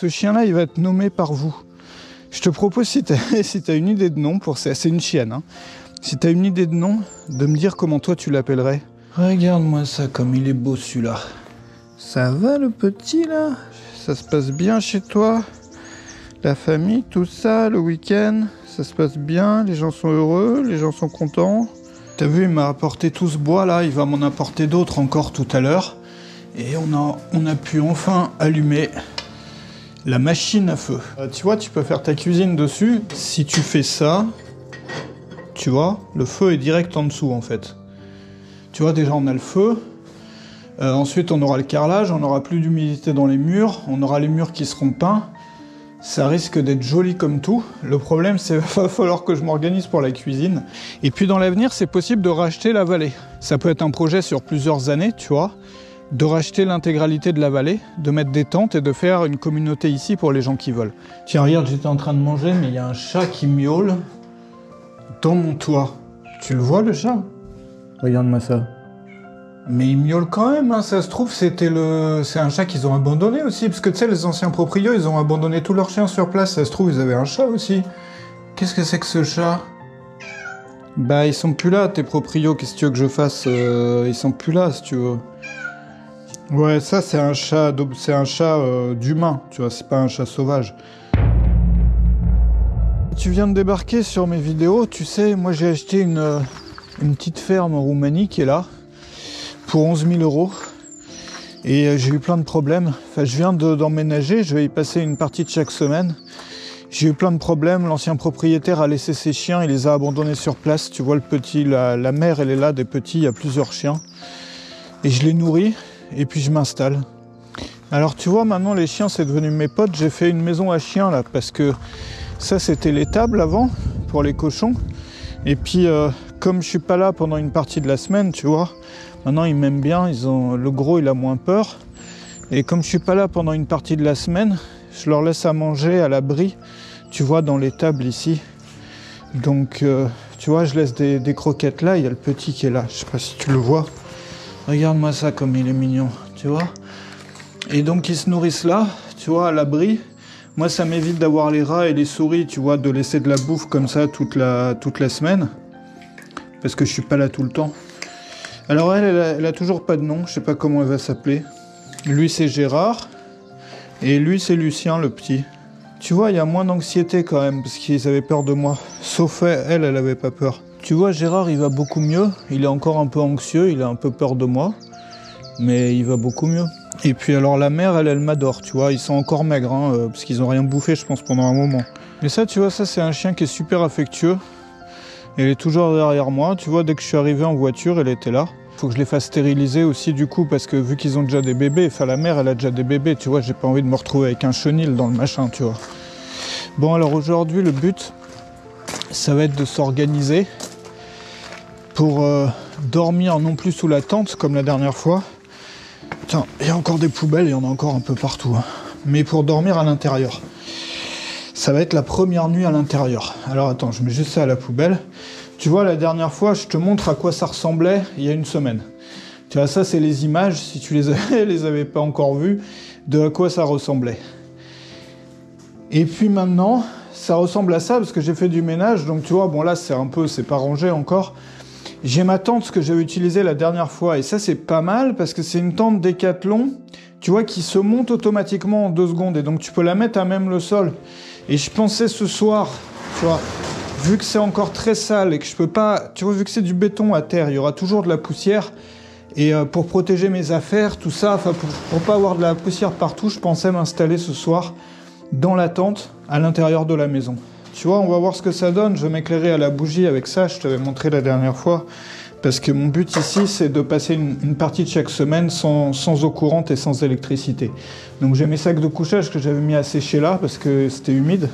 ce chien-là, il va être nommé par vous. Je te propose, si t'as une idée de nom pour ça, c'est une chienne, hein. Si t'as une idée de nom, de me dire comment toi tu l'appellerais. Regarde-moi ça, comme il est beau celui-là. Ça va le petit là? Ça se passe bien chez toi? La famille, tout ça, le week-end, ça se passe bien, les gens sont heureux, les gens sont contents. T'as vu, il m'a apporté tout ce bois là, il va m'en apporter d'autres encore tout à l'heure. Et on a pu enfin allumer la machine à feu. Tu vois, tu peux faire ta cuisine dessus. Si tu fais ça, tu vois, le feu est direct en dessous en fait. Tu vois, déjà on a le feu. Ensuite on aura le carrelage, on n'aura plus d'humidité dans les murs, on aura les murs qui seront peints. Ça risque d'être joli comme tout. Le problème, c'est qu'il va falloir que je m'organise pour la cuisine. Et puis dans l'avenir, c'est possible de racheter la vallée. Ça peut être un projet sur plusieurs années, tu vois, de racheter l'intégralité de la vallée, de mettre des tentes et de faire une communauté ici pour les gens qui veulent. Tiens, regarde, j'étais en train de manger, mais il y a un chat qui miaule dans mon toit. Tu le vois, le chat? Regarde-moi ça. Mais il miaule quand même, hein. Ça se trouve, c'est un chat qu'ils ont abandonné aussi, parce que tu sais, les anciens proprios, ils ont abandonné tous leurs chiens sur place, ça se trouve, ils avaient un chat aussi. Qu'est-ce que c'est que ce chat? Bah, ils sont plus là, tes proprios, qu'est-ce que tu veux que je fasse? Ils sont plus là, si tu veux. Ouais, ça, c'est un chat d'humain, tu vois, c'est pas un chat sauvage. Tu viens de débarquer sur mes vidéos, tu sais, moi j'ai acheté une petite ferme en Roumanie qui est là, pour 11 000 €. Et j'ai eu plein de problèmes. Enfin, je viens d'emménager, je vais y passer une partie de chaque semaine. J'ai eu plein de problèmes, l'ancien propriétaire a laissé ses chiens, il les a abandonnés sur place. Tu vois le petit, la mère elle est là, des petits, il y a plusieurs chiens. Et je les nourris, et puis je m'installe. Alors tu vois, maintenant les chiens c'est devenu mes potes, j'ai fait une maison à chiens là, parce que ça c'était l'étable avant, pour les cochons. Et puis comme je suis pas là pendant une partie de la semaine, tu vois, maintenant ils m'aiment bien, le gros il a moins peur. Et comme je suis pas là pendant une partie de la semaine, je leur laisse à manger à l'abri, tu vois, dans l'étable ici. Donc tu vois, je laisse des croquettes là, il y a le petit qui est là, je sais pas si tu le vois. Regarde-moi ça comme il est mignon, tu vois. Et donc ils se nourrissent là, tu vois, à l'abri. Moi ça m'évite d'avoir les rats et les souris, tu vois, de laisser de la bouffe comme ça toute la semaine. Parce que je suis pas là tout le temps. Alors elle a toujours pas de nom, je sais pas comment elle va s'appeler. Lui c'est Gérard, et lui c'est Lucien le petit. Tu vois, il y a moins d'anxiété quand même, parce qu'ils avaient peur de moi. Sauf elle avait pas peur. Tu vois, Gérard il va beaucoup mieux, il est encore un peu anxieux, il a un peu peur de moi. Mais il va beaucoup mieux. Et puis alors la mère, elle m'adore, tu vois, ils sont encore maigres, hein, parce qu'ils ont rien bouffé je pense pendant un moment. Mais ça, tu vois, ça c'est un chien qui est super affectueux. Elle est toujours derrière moi, tu vois, dès que je suis arrivé en voiture, elle était là. Faut que je les fasse stériliser aussi du coup, parce que vu qu'ils ont déjà des bébés, enfin la mère elle a déjà des bébés, tu vois, j'ai pas envie de me retrouver avec un chenil dans le machin, tu vois. Bon alors aujourd'hui le but, ça va être de s'organiser pour dormir non plus sous la tente comme la dernière fois. Tiens, il y a encore des poubelles, il y en a encore un peu partout, hein. Mais pour dormir à l'intérieur. Ça va être la première nuit à l'intérieur. Alors attends, je mets juste ça à la poubelle. Tu vois, la dernière fois, je te montre à quoi ça ressemblait il y a une semaine. Tu vois, ça, c'est les images, si tu les avais pas encore vues, de à quoi ça ressemblait. Et puis maintenant, ça ressemble à ça, parce que j'ai fait du ménage, donc tu vois, bon là, c'est pas rangé encore. J'ai ma tente que j'avais utilisée la dernière fois, et ça, c'est pas mal, parce que c'est une tente Décathlon, tu vois, qui se monte automatiquement en 2 secondes, et donc tu peux la mettre à même le sol. Et je pensais ce soir, tu vois, vu que c'est encore très sale et que je peux pas, tu vois, vu que c'est du béton à terre, il y aura toujours de la poussière. Et pour protéger mes affaires, tout ça, enfin pour pas avoir de la poussière partout, je pensais m'installer ce soir dans la tente à l'intérieur de la maison. Tu vois, on va voir ce que ça donne. Je vais m'éclairer à la bougie avec ça, je t'avais montré la dernière fois. Parce que mon but ici, c'est de passer une partie de chaque semaine sans eau courante et sans électricité. Donc j'ai mes sacs de couchage que j'avais mis à sécher là, parce que c'était humide.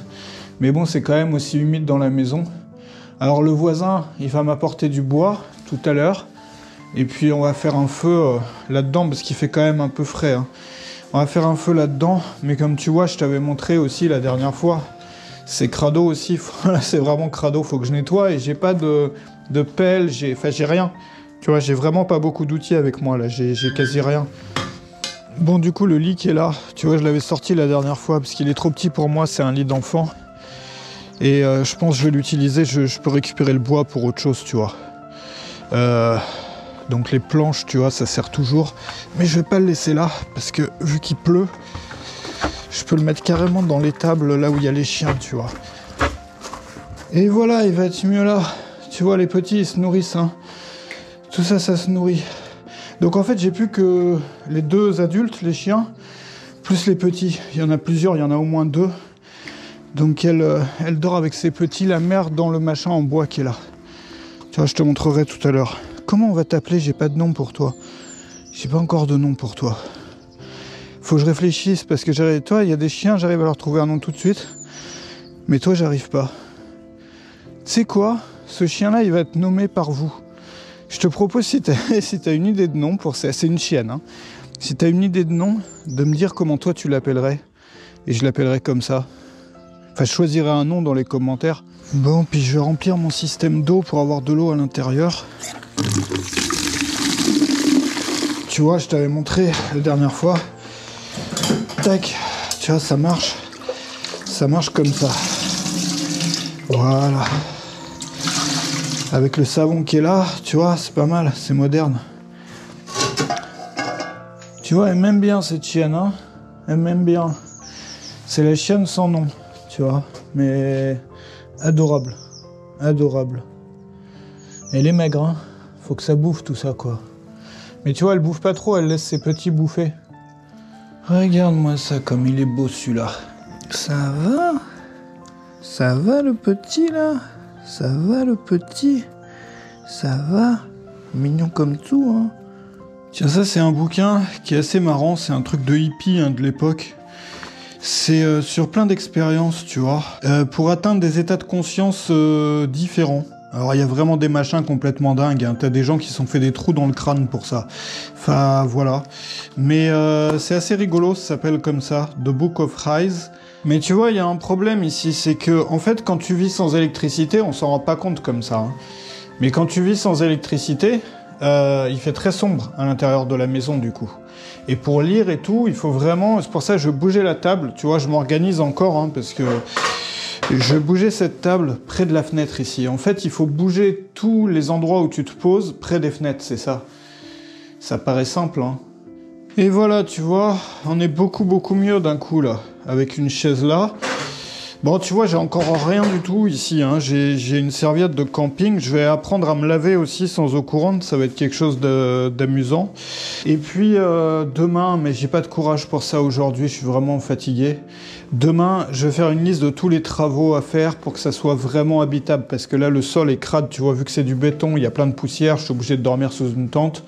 Mais bon, c'est quand même aussi humide dans la maison. Alors le voisin, il va m'apporter du bois tout à l'heure. Et puis on va faire un feu là-dedans, parce qu'il fait quand même un peu frais, hein. On va faire un feu là-dedans, mais comme tu vois, je t'avais montré aussi la dernière fois, c'est crado aussi, là c'est vraiment crado, faut que je nettoie, et j'ai pas de pelle, j'ai rien. Tu vois, j'ai vraiment pas beaucoup d'outils avec moi, là, j'ai quasi rien. Bon, du coup, le lit qui est là, tu vois, je l'avais sorti la dernière fois parce qu'il est trop petit pour moi, c'est un lit d'enfant. Et je pense que je vais l'utiliser, je peux récupérer le bois pour autre chose, tu vois. Donc les planches, tu vois, ça sert toujours. Mais je vais pas le laisser là, parce que vu qu'il pleut, je peux le mettre carrément dans l'étable, là où il y a les chiens, tu vois. Et voilà, il va être mieux là. Tu vois, les petits, ils se nourrissent, hein. Tout ça, ça se nourrit. Donc en fait, j'ai plus que les 2 adultes, les chiens, plus les petits. Il y en a plusieurs, il y en a au moins 2. Donc elle dort avec ses petits, la mère dans le machin en bois qui est là. Tu vois, je te montrerai tout à l'heure. Comment on va t'appeler? J'ai pas de nom pour toi. J'ai pas encore de nom pour toi. Faut que je réfléchisse parce que toi, il y a des chiens, j'arrive à leur trouver un nom tout de suite. Mais toi, j'arrive pas. Tu sais quoi? Ce chien-là, il va être nommé par vous. Je te propose, si t'as une idée de nom pour ça, c'est une chienne, hein. Si t'as une idée de nom, de me dire comment toi tu l'appellerais. Et je l'appellerai comme ça. Enfin, je choisirai un nom dans les commentaires. Bon, puis je vais remplir mon système d'eau pour avoir de l'eau à l'intérieur. Tu vois, je t'avais montré la dernière fois. Tac, tu vois, ça marche. Ça marche comme ça. Voilà. Avec le savon qui est là, tu vois, c'est pas mal, c'est moderne. Tu vois, elle m'aime bien cette chienne, hein. Elle m'aime bien. C'est la chienne sans nom, tu vois. Mais adorable. Adorable. Elle est maigre, hein. Faut que ça bouffe tout ça, quoi. Mais tu vois, elle bouffe pas trop, elle laisse ses petits bouffer. Regarde-moi ça, comme il est beau celui-là. Ça va? Ça va le petit, là? Ça va le petit? Ça va? Mignon comme tout, hein. Tiens, ça c'est un bouquin qui est assez marrant, c'est un truc de hippie, hein, de l'époque. C'est sur plein d'expériences, tu vois, pour atteindre des états de conscience différents. Alors il y a vraiment des machins complètement dingues, hein. T'as des gens qui se sont fait des trous dans le crâne pour ça. Enfin voilà. Mais c'est assez rigolo, ça s'appelle comme ça, The Book of Rise. Mais tu vois, il y a un problème ici, c'est que en fait quand tu vis sans électricité, on s'en rend pas compte comme ça, hein. Mais quand tu vis sans électricité, il fait très sombre à l'intérieur de la maison du coup. Et pour lire et tout, il faut vraiment... C'est pour ça que je bougeais la table, tu vois, je m'organise encore, hein, parce que... Je bougeais cette table près de la fenêtre ici. En fait, il faut bouger tous les endroits où tu te poses près des fenêtres, c'est ça. Ça paraît simple, hein. Et voilà, tu vois, on est beaucoup mieux d'un coup, là, avec une chaise là. Bon, tu vois, j'ai encore rien du tout ici, hein. J'ai une serviette de camping. Je vais apprendre à me laver aussi sans eau courante. Ça va être quelque chose d'amusant. Et puis, demain, mais j'ai pas de courage pour ça aujourd'hui. Je suis vraiment fatigué. Demain, je vais faire une liste de tous les travaux à faire pour que ça soit vraiment habitable. Parce que là, le sol est crade. Tu vois, vu que c'est du béton, il y a plein de poussière. Je suis obligé de dormir sous une tente.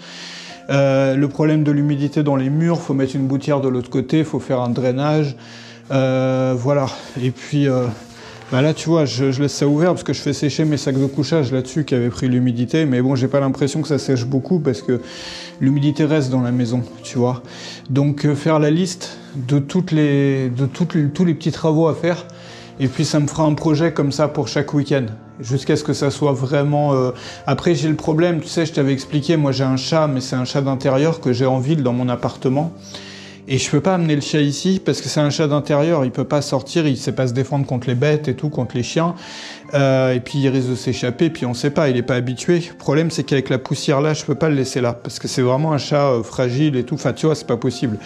Le problème de l'humidité dans les murs, faut mettre une gouttière de l'autre côté, faut faire un drainage. Voilà, et puis bah là tu vois, je laisse ça ouvert parce que je fais sécher mes sacs de couchage là-dessus qui avaient pris l'humidité, mais bon, j'ai pas l'impression que ça sèche beaucoup parce que l'humidité reste dans la maison, tu vois. Donc faire la liste de tous les petits travaux à faire, et puis ça me fera un projet comme ça pour chaque week-end, jusqu'à ce que ça soit vraiment... Après j'ai le problème, tu sais, je t'avais expliqué, moi j'ai un chat, mais c'est un chat d'intérieur que j'ai en ville dans mon appartement. Et je peux pas amener le chat ici parce que c'est un chat d'intérieur, il peut pas sortir, il sait pas se défendre contre les bêtes et tout, contre les chiens. Et puis il risque de s'échapper, puis on sait pas, il est pas habitué. Le problème c'est qu'avec la poussière là, je peux pas le laisser là parce que c'est vraiment un chat fragile et tout. Enfin tu vois, c'est pas possible.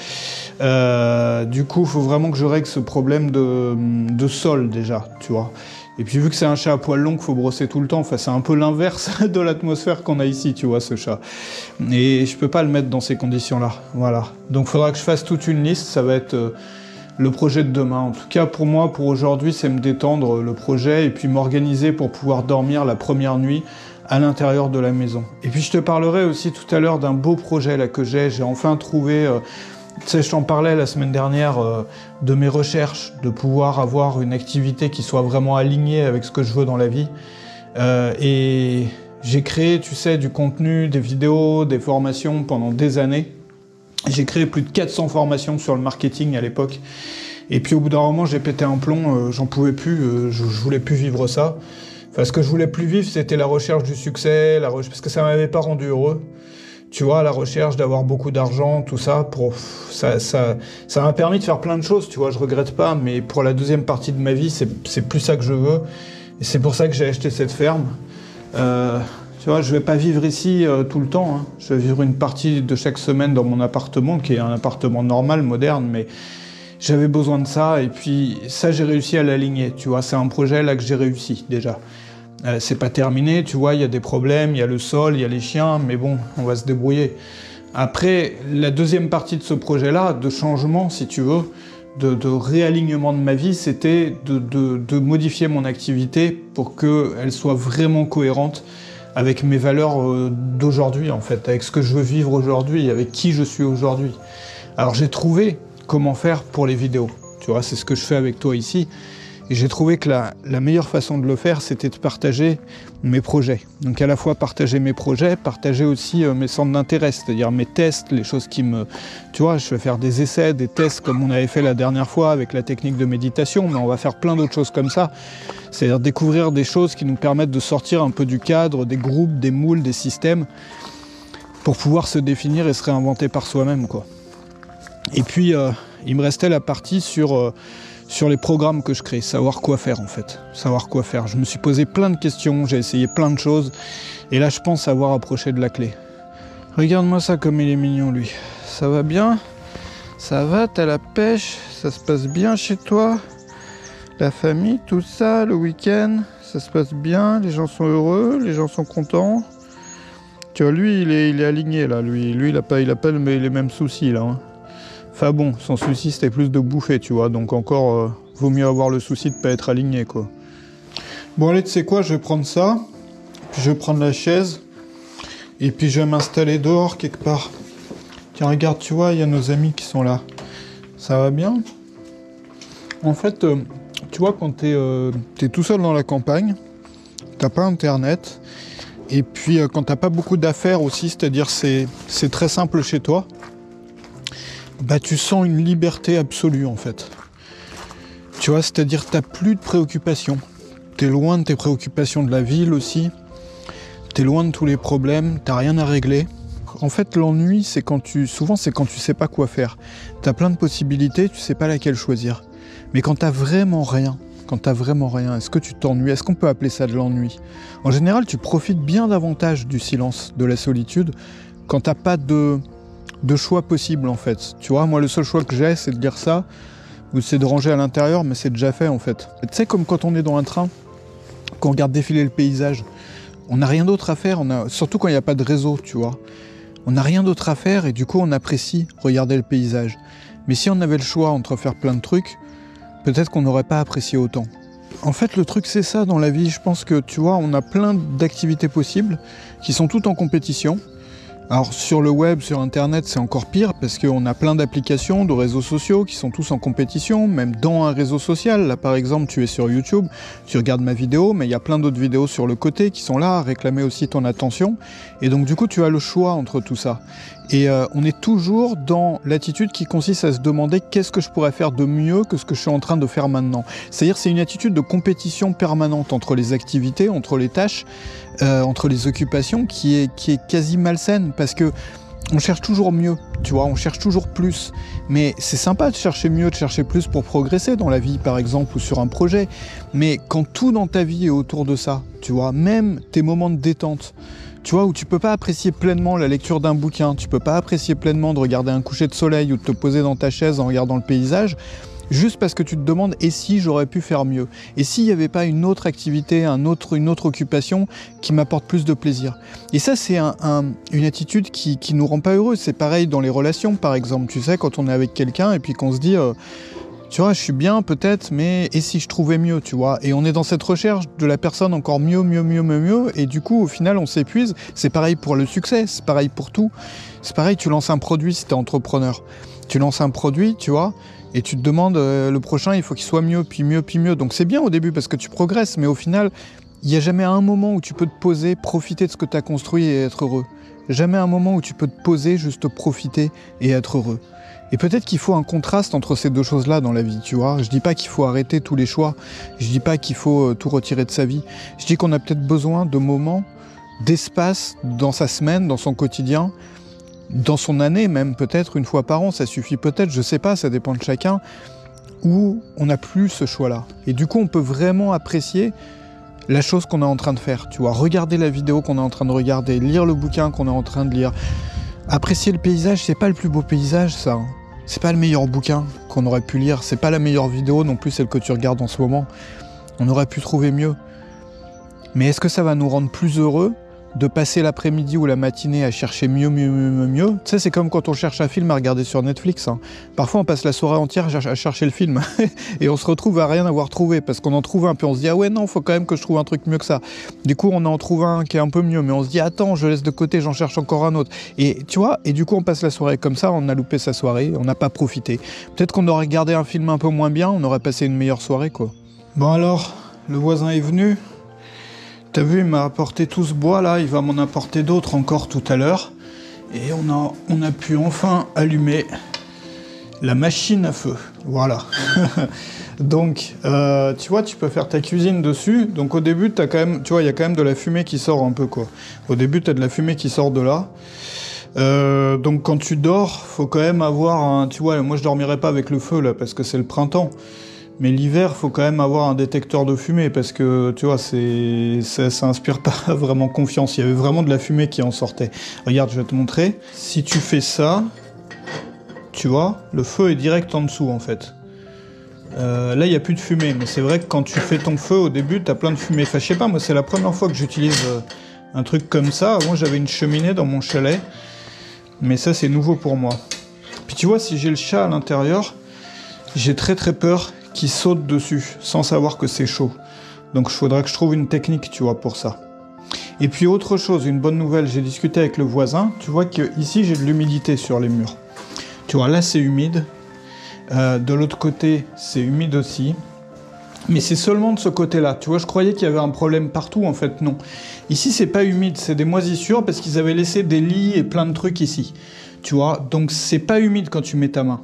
Du coup, il faut vraiment que je règle ce problème de sol déjà, tu vois. Et puis vu que c'est un chat à poils longs, qu'il faut brosser tout le temps, enfin c'est un peu l'inverse de l'atmosphère qu'on a ici, tu vois, ce chat. Et je peux pas le mettre dans ces conditions-là, voilà. Donc il faudra que je fasse toute une liste, ça va être le projet de demain. En tout cas pour moi, pour aujourd'hui, c'est me détendre le projet et puis m'organiser pour pouvoir dormir la première nuit à l'intérieur de la maison. Et puis je te parlerai aussi tout à l'heure d'un beau projet là que j'ai enfin trouvé... Tu sais, je t'en parlais la semaine dernière de mes recherches, de pouvoir avoir une activité qui soit vraiment alignée avec ce que je veux dans la vie. Et j'ai créé, tu sais, du contenu, des vidéos, des formations pendant des années. J'ai créé plus de 400 formations sur le marketing à l'époque. Et puis au bout d'un moment, j'ai pété un plomb, j'en pouvais plus, je voulais plus vivre ça. Enfin, ce que je voulais plus vivre, c'était la recherche du succès, parce que ça m'avait pas rendu heureux. tu vois, à la recherche d'avoir beaucoup d'argent, tout ça, ça m'a permis de faire plein de choses, tu vois, je regrette pas, mais pour la deuxième partie de ma vie, c'est plus ça que je veux, et c'est pour ça que j'ai acheté cette ferme. Tu vois, je vais pas vivre ici tout le temps, hein. Je vais vivre une partie de chaque semaine dans mon appartement, qui est un appartement normal, moderne, mais j'avais besoin de ça, et puis ça, j'ai réussi à l'aligner, tu vois, c'est un projet là que j'ai réussi, déjà. C'est pas terminé, tu vois, il y a des problèmes, il y a le sol, il y a les chiens, mais bon, on va se débrouiller. Après, la deuxième partie de ce projet-là, de changement, si tu veux, de réalignement de ma vie, c'était de modifier mon activité pour qu'elle soit vraiment cohérente avec mes valeurs d'aujourd'hui, en fait, avec ce que je veux vivre aujourd'hui, avec qui je suis aujourd'hui. Alors j'ai trouvé comment faire pour les vidéos, tu vois, c'est ce que je fais avec toi ici. Et j'ai trouvé que la meilleure façon de le faire, c'était de partager mes projets. Donc à la fois partager mes projets, partager aussi mes centres d'intérêt, c'est-à-dire mes tests, les choses qui me... Tu vois, je vais faire des essais, des tests comme on avait fait la dernière fois avec la technique de méditation, mais on va faire plein d'autres choses comme ça. C'est-à-dire découvrir des choses qui nous permettent de sortir un peu du cadre, des groupes, des moules, des systèmes, pour pouvoir se définir et se réinventer par soi-même, quoi. Et puis, il me restait la partie sur les programmes que je crée, savoir quoi faire en fait, savoir quoi faire. Je me suis posé plein de questions, j'ai essayé plein de choses, et là je pense avoir approché de la clé. Regarde-moi ça comme il est mignon lui. Ça va bien? Ça va, t'as la pêche? Ça se passe bien chez toi? La famille, tout ça, le week-end, ça se passe bien? Les gens sont heureux? Les gens sont contents? Tu vois, lui il est aligné là, lui il a pas les mêmes soucis là, hein. Enfin bon, son souci c'était plus de bouffer, tu vois, donc encore, vaut mieux avoir le souci de pas être aligné, quoi. Bon allez, tu sais quoi, je vais prendre ça, puis je vais prendre la chaise, et puis je vais m'installer dehors quelque part. Tiens, regarde, tu vois, il y a nos amis qui sont là. Ça va bien? En fait, tu vois, quand t'es tout seul dans la campagne, t'as pas internet, et puis quand t'as pas beaucoup d'affaires aussi, c'est-à-dire c'est très simple chez toi, bah tu sens une liberté absolue en fait. Tu vois, c'est-à-dire t'as plus de préoccupations. T'es loin de tes préoccupations de la ville aussi. T'es loin de tous les problèmes, t'as rien à régler. En fait, l'ennui, souvent c'est quand tu sais pas quoi faire. T'as plein de possibilités, tu sais pas laquelle choisir. Mais quand t'as vraiment rien, est-ce que tu t'ennuies? Est-ce qu'on peut appeler ça de l'ennui? En général, tu profites bien davantage du silence, de la solitude, quand t'as pas de choix possible en fait. Tu vois, moi le seul choix que j'ai, c'est de dire ça, ou c'est de ranger à l'intérieur, mais c'est déjà fait en fait. Tu sais, comme quand on est dans un train, qu'on regarde défiler le paysage, on n'a rien d'autre à faire, surtout quand il n'y a pas de réseau, tu vois. On n'a rien d'autre à faire et du coup on apprécie regarder le paysage. Mais si on avait le choix entre faire plein de trucs, peut-être qu'on n'aurait pas apprécié autant. En fait, le truc c'est ça dans la vie, je pense que tu vois, on a plein d'activités possibles qui sont toutes en compétition. Alors sur le web, sur internet, c'est encore pire parce qu'on a plein d'applications, de réseaux sociaux qui sont tous en compétition, même dans un réseau social. Là par exemple, tu es sur YouTube, tu regardes ma vidéo, mais il y a plein d'autres vidéos sur le côté qui sont là à réclamer aussi ton attention. Et donc du coup, tu as le choix entre tout ça. Et on est toujours dans l'attitude qui consiste à se demander qu'est-ce que je pourrais faire de mieux que ce que je suis en train de faire maintenant. C'est-à-dire c'est une attitude de compétition permanente entre les activités, entre les tâches, entre les occupations qui est quasi malsaine parce que on cherche toujours mieux, tu vois, on cherche toujours plus. Mais c'est sympa de chercher mieux, de chercher plus pour progresser dans la vie par exemple ou sur un projet. Mais quand tout dans ta vie est autour de ça, tu vois, même tes moments de détente, tu vois, où tu peux pas apprécier pleinement la lecture d'un bouquin, tu peux pas apprécier pleinement de regarder un coucher de soleil ou de te poser dans ta chaise en regardant le paysage, juste parce que tu te demandes « et si j'aurais pu faire mieux ?» Et s'il n'y avait pas une autre activité, une autre occupation qui m'apporte plus de plaisir. Et ça, c'est une attitude qui nous rend pas heureux. C'est pareil dans les relations, par exemple. Tu sais, quand on est avec quelqu'un et puis qu'on se dit tu vois, je suis bien peut-être, mais et si je trouvais mieux, tu vois? Et on est dans cette recherche de la personne encore mieux, et du coup, au final, on s'épuise. C'est pareil pour le succès, c'est pareil pour tout. C'est pareil, tu lances un produit si t'es entrepreneur. Tu lances un produit, tu vois, et tu te demandes, le prochain, il faut qu'il soit mieux, puis mieux, puis mieux. Donc c'est bien au début parce que tu progresses, mais au final, il n'y a jamais un moment où tu peux te poser, profiter de ce que tu as construit et être heureux. Jamais un moment où tu peux te poser, juste profiter et être heureux. Et peut-être qu'il faut un contraste entre ces deux choses-là dans la vie, tu vois. Je dis pas qu'il faut arrêter tous les choix, je dis pas qu'il faut tout retirer de sa vie. Je dis qu'on a peut-être besoin de moments, d'espace dans sa semaine, dans son quotidien, dans son année même, peut-être une fois par an, ça suffit peut-être, je sais pas, ça dépend de chacun, où on n'a plus ce choix-là. Et du coup, on peut vraiment apprécier la chose qu'on est en train de faire, tu vois, regarder la vidéo qu'on est en train de regarder, lire le bouquin qu'on est en train de lire, apprécier le paysage. C'est pas le plus beau paysage, ça, hein. C'est pas le meilleur bouquin qu'on aurait pu lire, c'est pas la meilleure vidéo non plus, celle que tu regardes en ce moment. On aurait pu trouver mieux. Mais est-ce que ça va nous rendre plus heureux de passer l'après-midi ou la matinée à chercher mieux? Tu sais, c'est comme quand on cherche un film à regarder sur Netflix, hein. Parfois, on passe la soirée entière à chercher le film et on se retrouve à rien avoir trouvé parce qu'on en trouve un, puis on se dit « Ah ouais, non, faut quand même que je trouve un truc mieux que ça. » Du coup, on en trouve un qui est un peu mieux, mais on se dit « Attends, je laisse de côté, j'en cherche encore un autre. » Et tu vois, et du coup, on passe la soirée comme ça, on a loupé sa soirée, on n'a pas profité. Peut-être qu'on aurait regardé un film un peu moins bien, on aurait passé une meilleure soirée, quoi. Bon alors, le voisin est venu. T'as vu, il m'a apporté tout ce bois là, il va m'en apporter d'autres encore tout à l'heure. Et on a pu enfin allumer la machine à feu. Voilà. Donc, tu vois, tu peux faire ta cuisine dessus. Donc au début, t'as quand même, tu vois, il y a quand même de la fumée qui sort un peu, quoi. Au début, t'as de la fumée qui sort de là. Donc quand tu dors, faut quand même avoir un... Tu vois, moi je dormirai pas avec le feu là, parce que c'est le printemps. Mais l'hiver, faut quand même avoir un détecteur de fumée parce que, tu vois, ça inspire pas vraiment confiance. Il y avait vraiment de la fumée qui en sortait. Regarde, je vais te montrer. Si tu fais ça, tu vois, le feu est direct en dessous, en fait. Là, il n'y a plus de fumée. Mais c'est vrai que quand tu fais ton feu, au début, tu as plein de fumée. Enfin, je sais pas, moi, c'est la première fois que j'utilise un truc comme ça. Avant, j'avais une cheminée dans mon chalet. Mais ça, c'est nouveau pour moi. Puis tu vois, si j'ai le chat à l'intérieur, j'ai très peur qui saute dessus, sans savoir que c'est chaud. Donc il faudra que je trouve une technique, tu vois, pour ça. Et puis autre chose, une bonne nouvelle, j'ai discuté avec le voisin, tu vois qu'ici j'ai de l'humidité sur les murs. Tu vois, là c'est humide, de l'autre côté c'est humide aussi, mais c'est seulement de ce côté-là. Tu vois, je croyais qu'il y avait un problème partout, en fait non. Ici c'est pas humide, c'est des moisissures, parce qu'ils avaient laissé des lits et plein de trucs ici. Tu vois, donc c'est pas humide quand tu mets ta main.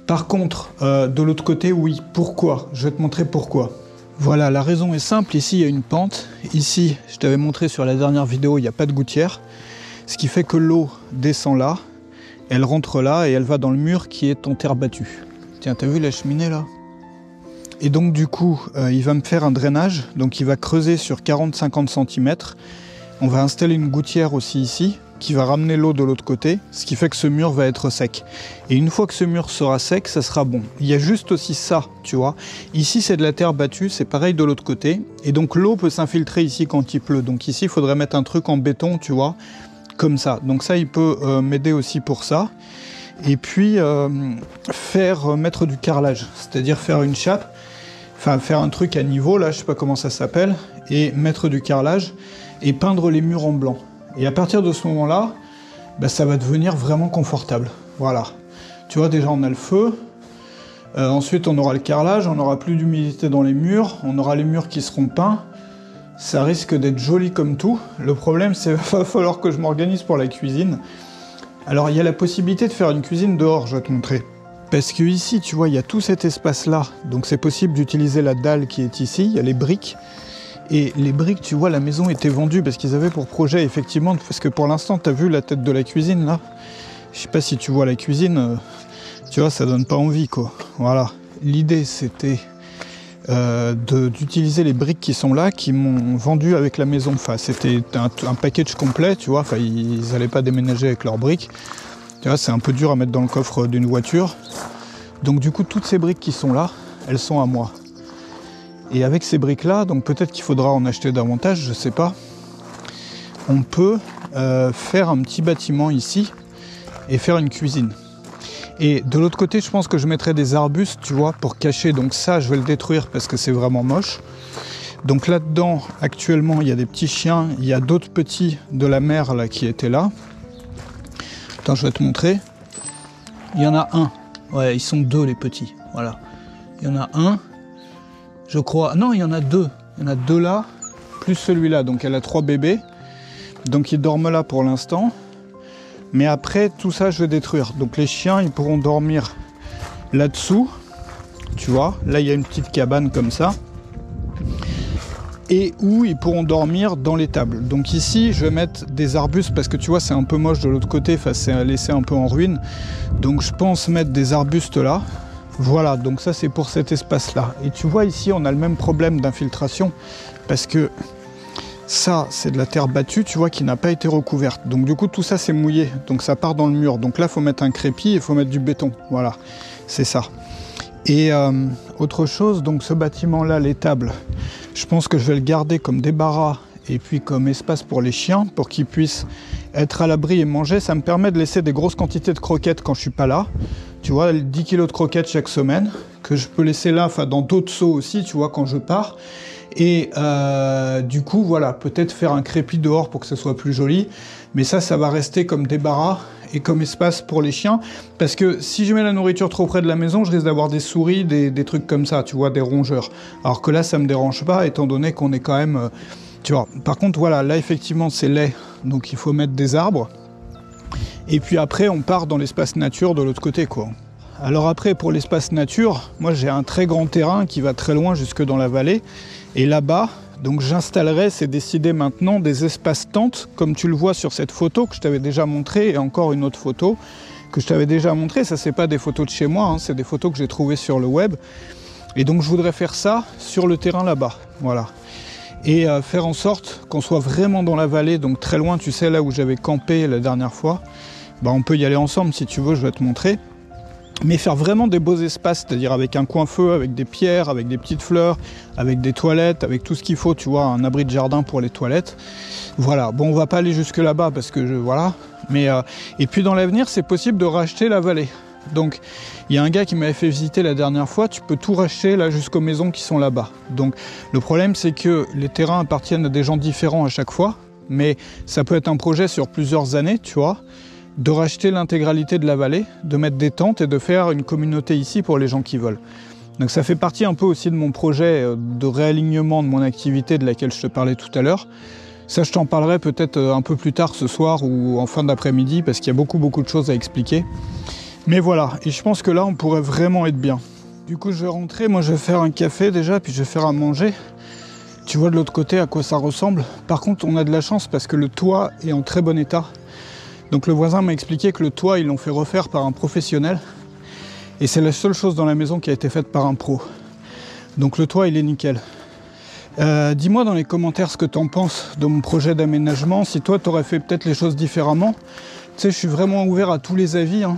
Par contre, de l'autre côté, oui. Pourquoi? Je vais te montrer pourquoi. Voilà, la raison est simple. Ici, il y a une pente. Ici, je t'avais montré sur la dernière vidéo, il n'y a pas de gouttière. Ce qui fait que l'eau descend là, elle rentre là et elle va dans le mur qui est en terre battue. Tiens, t'as vu la cheminée là? Et donc du coup, il va me faire un drainage. Donc il va creuser sur 40-50 cm. On va installer une gouttière aussi ici, qui va ramener l'eau de l'autre côté, ce qui fait que ce mur va être sec. Et une fois que ce mur sera sec, ça sera bon. Il y a juste aussi ça, tu vois. Ici, c'est de la terre battue, c'est pareil de l'autre côté. Et donc l'eau peut s'infiltrer ici quand il pleut. Donc ici, il faudrait mettre un truc en béton, tu vois, comme ça. Donc ça, il peut m'aider aussi pour ça. Et puis, mettre du carrelage, c'est-à-dire faire une chape, enfin faire un truc à niveau, là, je sais pas comment ça s'appelle, et mettre du carrelage et peindre les murs en blanc. Et à partir de ce moment-là, bah, ça va devenir vraiment confortable. Voilà. Tu vois, déjà, on a le feu. Ensuite, on aura le carrelage. On n'aura plus d'humidité dans les murs. On aura les murs qui seront peints. Ça risque d'être joli comme tout. Le problème, c'est qu'il va falloir que je m'organise pour la cuisine. Alors, il y a la possibilité de faire une cuisine dehors, je vais te montrer. Parce que ici, tu vois, il y a tout cet espace-là. Donc, c'est possible d'utiliser la dalle qui est ici. Il y a les briques. Et les briques, tu vois, la maison était vendue parce qu'ils avaient pour projet, effectivement, parce que pour l'instant, tu as vu la tête de la cuisine, là? Je sais pas si tu vois la cuisine, tu vois, ça donne pas envie, quoi. Voilà. L'idée, c'était d'utiliser les briques qui sont là, qui m'ont vendu avec la maison. Enfin, c'était un package complet, tu vois. Enfin, ils allaient pas déménager avec leurs briques. Tu vois, c'est un peu dur à mettre dans le coffre d'une voiture. Donc, du coup, toutes ces briques qui sont là, elles sont à moi. Et avec ces briques-là, donc peut-être qu'il faudra en acheter davantage, je sais pas, on peut faire un petit bâtiment ici et faire une cuisine. Et de l'autre côté, je pense que je mettrai des arbustes, tu vois, pour cacher. Donc ça, je vais le détruire parce que c'est vraiment moche. Donc là-dedans, actuellement, il y a des petits chiens. Il y a d'autres petits de la mer là qui étaient là. Attends, je vais te montrer. Il y en a un. Ouais, ils sont deux les petits. Voilà. Il y en a un. Je crois... Non, il y en a deux. Il y en a deux là, plus celui-là. Donc elle a 3 bébés. Donc ils dorment là pour l'instant. Mais après, tout ça, je vais détruire. Donc les chiens, ils pourront dormir là-dessous. Tu vois, là, il y a une petite cabane comme ça. et où ils pourront dormir dans l'étable. Donc ici, je vais mettre des arbustes parce que tu vois, c'est un peu moche de l'autre côté, enfin, c'est laissé un peu en ruine. Donc je pense mettre des arbustes là. Voilà, donc ça c'est pour cet espace-là. Et tu vois ici, on a le même problème d'infiltration parce que ça, c'est de la terre battue, tu vois, qui n'a pas été recouverte. Donc du coup, tout ça, c'est mouillé. Donc ça part dans le mur. Donc là, il faut mettre un crépi et il faut mettre du béton. Voilà, c'est ça. Et autre chose, donc ce bâtiment-là, l'étable, je pense que je vais le garder comme débarras et puis comme espace pour les chiens, pour qu'ils puissent être à l'abri et manger. Ça me permet de laisser des grosses quantités de croquettes quand je suis pas là. Tu vois, 10 kilos de croquettes chaque semaine, que je peux laisser là, enfin dans d'autres seaux aussi, tu vois, quand je pars. Et du coup, voilà, peut-être faire un crépi dehors pour que ce soit plus joli. Mais ça va rester comme débarras et comme espace pour les chiens. Parce que si je mets la nourriture trop près de la maison, je risque d'avoir des souris, des trucs comme ça, tu vois, des rongeurs. Alors que là, ça me dérange pas, étant donné qu'on est quand même... tu vois, par contre, voilà, là, effectivement, c'est laid. Donc, il faut mettre des arbres. Et puis après, on part dans l'espace nature de l'autre côté, quoi. Alors après, pour l'espace nature, moi j'ai un très grand terrain qui va très loin jusque dans la vallée. Et là-bas, donc j'installerai, c'est décidé maintenant, des espaces tentes, comme tu le vois sur cette photo que je t'avais déjà montrée, et encore une autre photo que je t'avais déjà montrée. Ça, c'est pas des photos de chez moi, hein, c'est des photos que j'ai trouvées sur le web. Et donc je voudrais faire ça sur le terrain là-bas, voilà. Et faire en sorte qu'on soit vraiment dans la vallée, donc très loin, tu sais, là où j'avais campé la dernière fois. Bah, on peut y aller ensemble si tu veux, je vais te montrer. Mais faire vraiment des beaux espaces, c'est-à-dire avec un coin-feu, avec des pierres, avec des petites fleurs, avec des toilettes, avec tout ce qu'il faut, tu vois, un abri de jardin pour les toilettes. Voilà, bon, on va pas aller jusque là-bas parce que voilà. Mais et puis dans l'avenir, c'est possible de racheter la vallée. Donc, il y a un gars qui m'avait fait visiter la dernière fois, tu peux tout racheter là jusqu'aux maisons qui sont là-bas. Donc, le problème, c'est que les terrains appartiennent à des gens différents à chaque fois, mais ça peut être un projet sur plusieurs années, tu vois, de racheter l'intégralité de la vallée, de mettre des tentes et de faire une communauté ici pour les gens qui veulent. Donc ça fait partie un peu aussi de mon projet de réalignement de mon activité de laquelle je te parlais tout à l'heure. Ça, je t'en parlerai peut-être un peu plus tard ce soir ou en fin d'après-midi parce qu'il y a beaucoup de choses à expliquer. Mais voilà, et je pense que là, on pourrait vraiment être bien. Du coup, je vais rentrer, moi je vais faire un café déjà, puis je vais faire à manger. Tu vois de l'autre côté à quoi ça ressemble. Par contre, on a de la chance parce que le toit est en très bon état. Donc le voisin m'a expliqué que le toit, ils l'ont fait refaire par un professionnel. Et c'est la seule chose dans la maison qui a été faite par un pro. Donc le toit, il est nickel. Dis-moi dans les commentaires ce que tu en penses de mon projet d'aménagement. Si toi, tu aurais fait peut-être les choses différemment. Tu sais, je suis vraiment ouvert à tous les avis. Hein.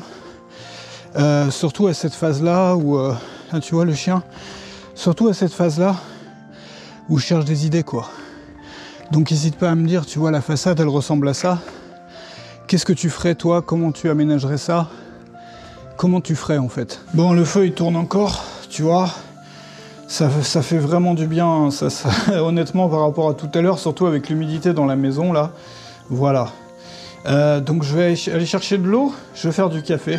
Surtout à cette phase-là où... là, tu vois le chien. Surtout à cette phase-là où je cherche des idées, quoi. Donc n'hésite pas à me dire, tu vois, la façade, elle ressemble à ça. Qu'est-ce que tu ferais, toi? Comment tu aménagerais ça? Comment tu ferais, en fait? Bon, le feu, il tourne encore, tu vois. Ça fait vraiment du bien, ça, honnêtement, par rapport à tout à l'heure, surtout avec l'humidité dans la maison, là. Voilà. Donc, je vais aller chercher de l'eau, je vais faire du café.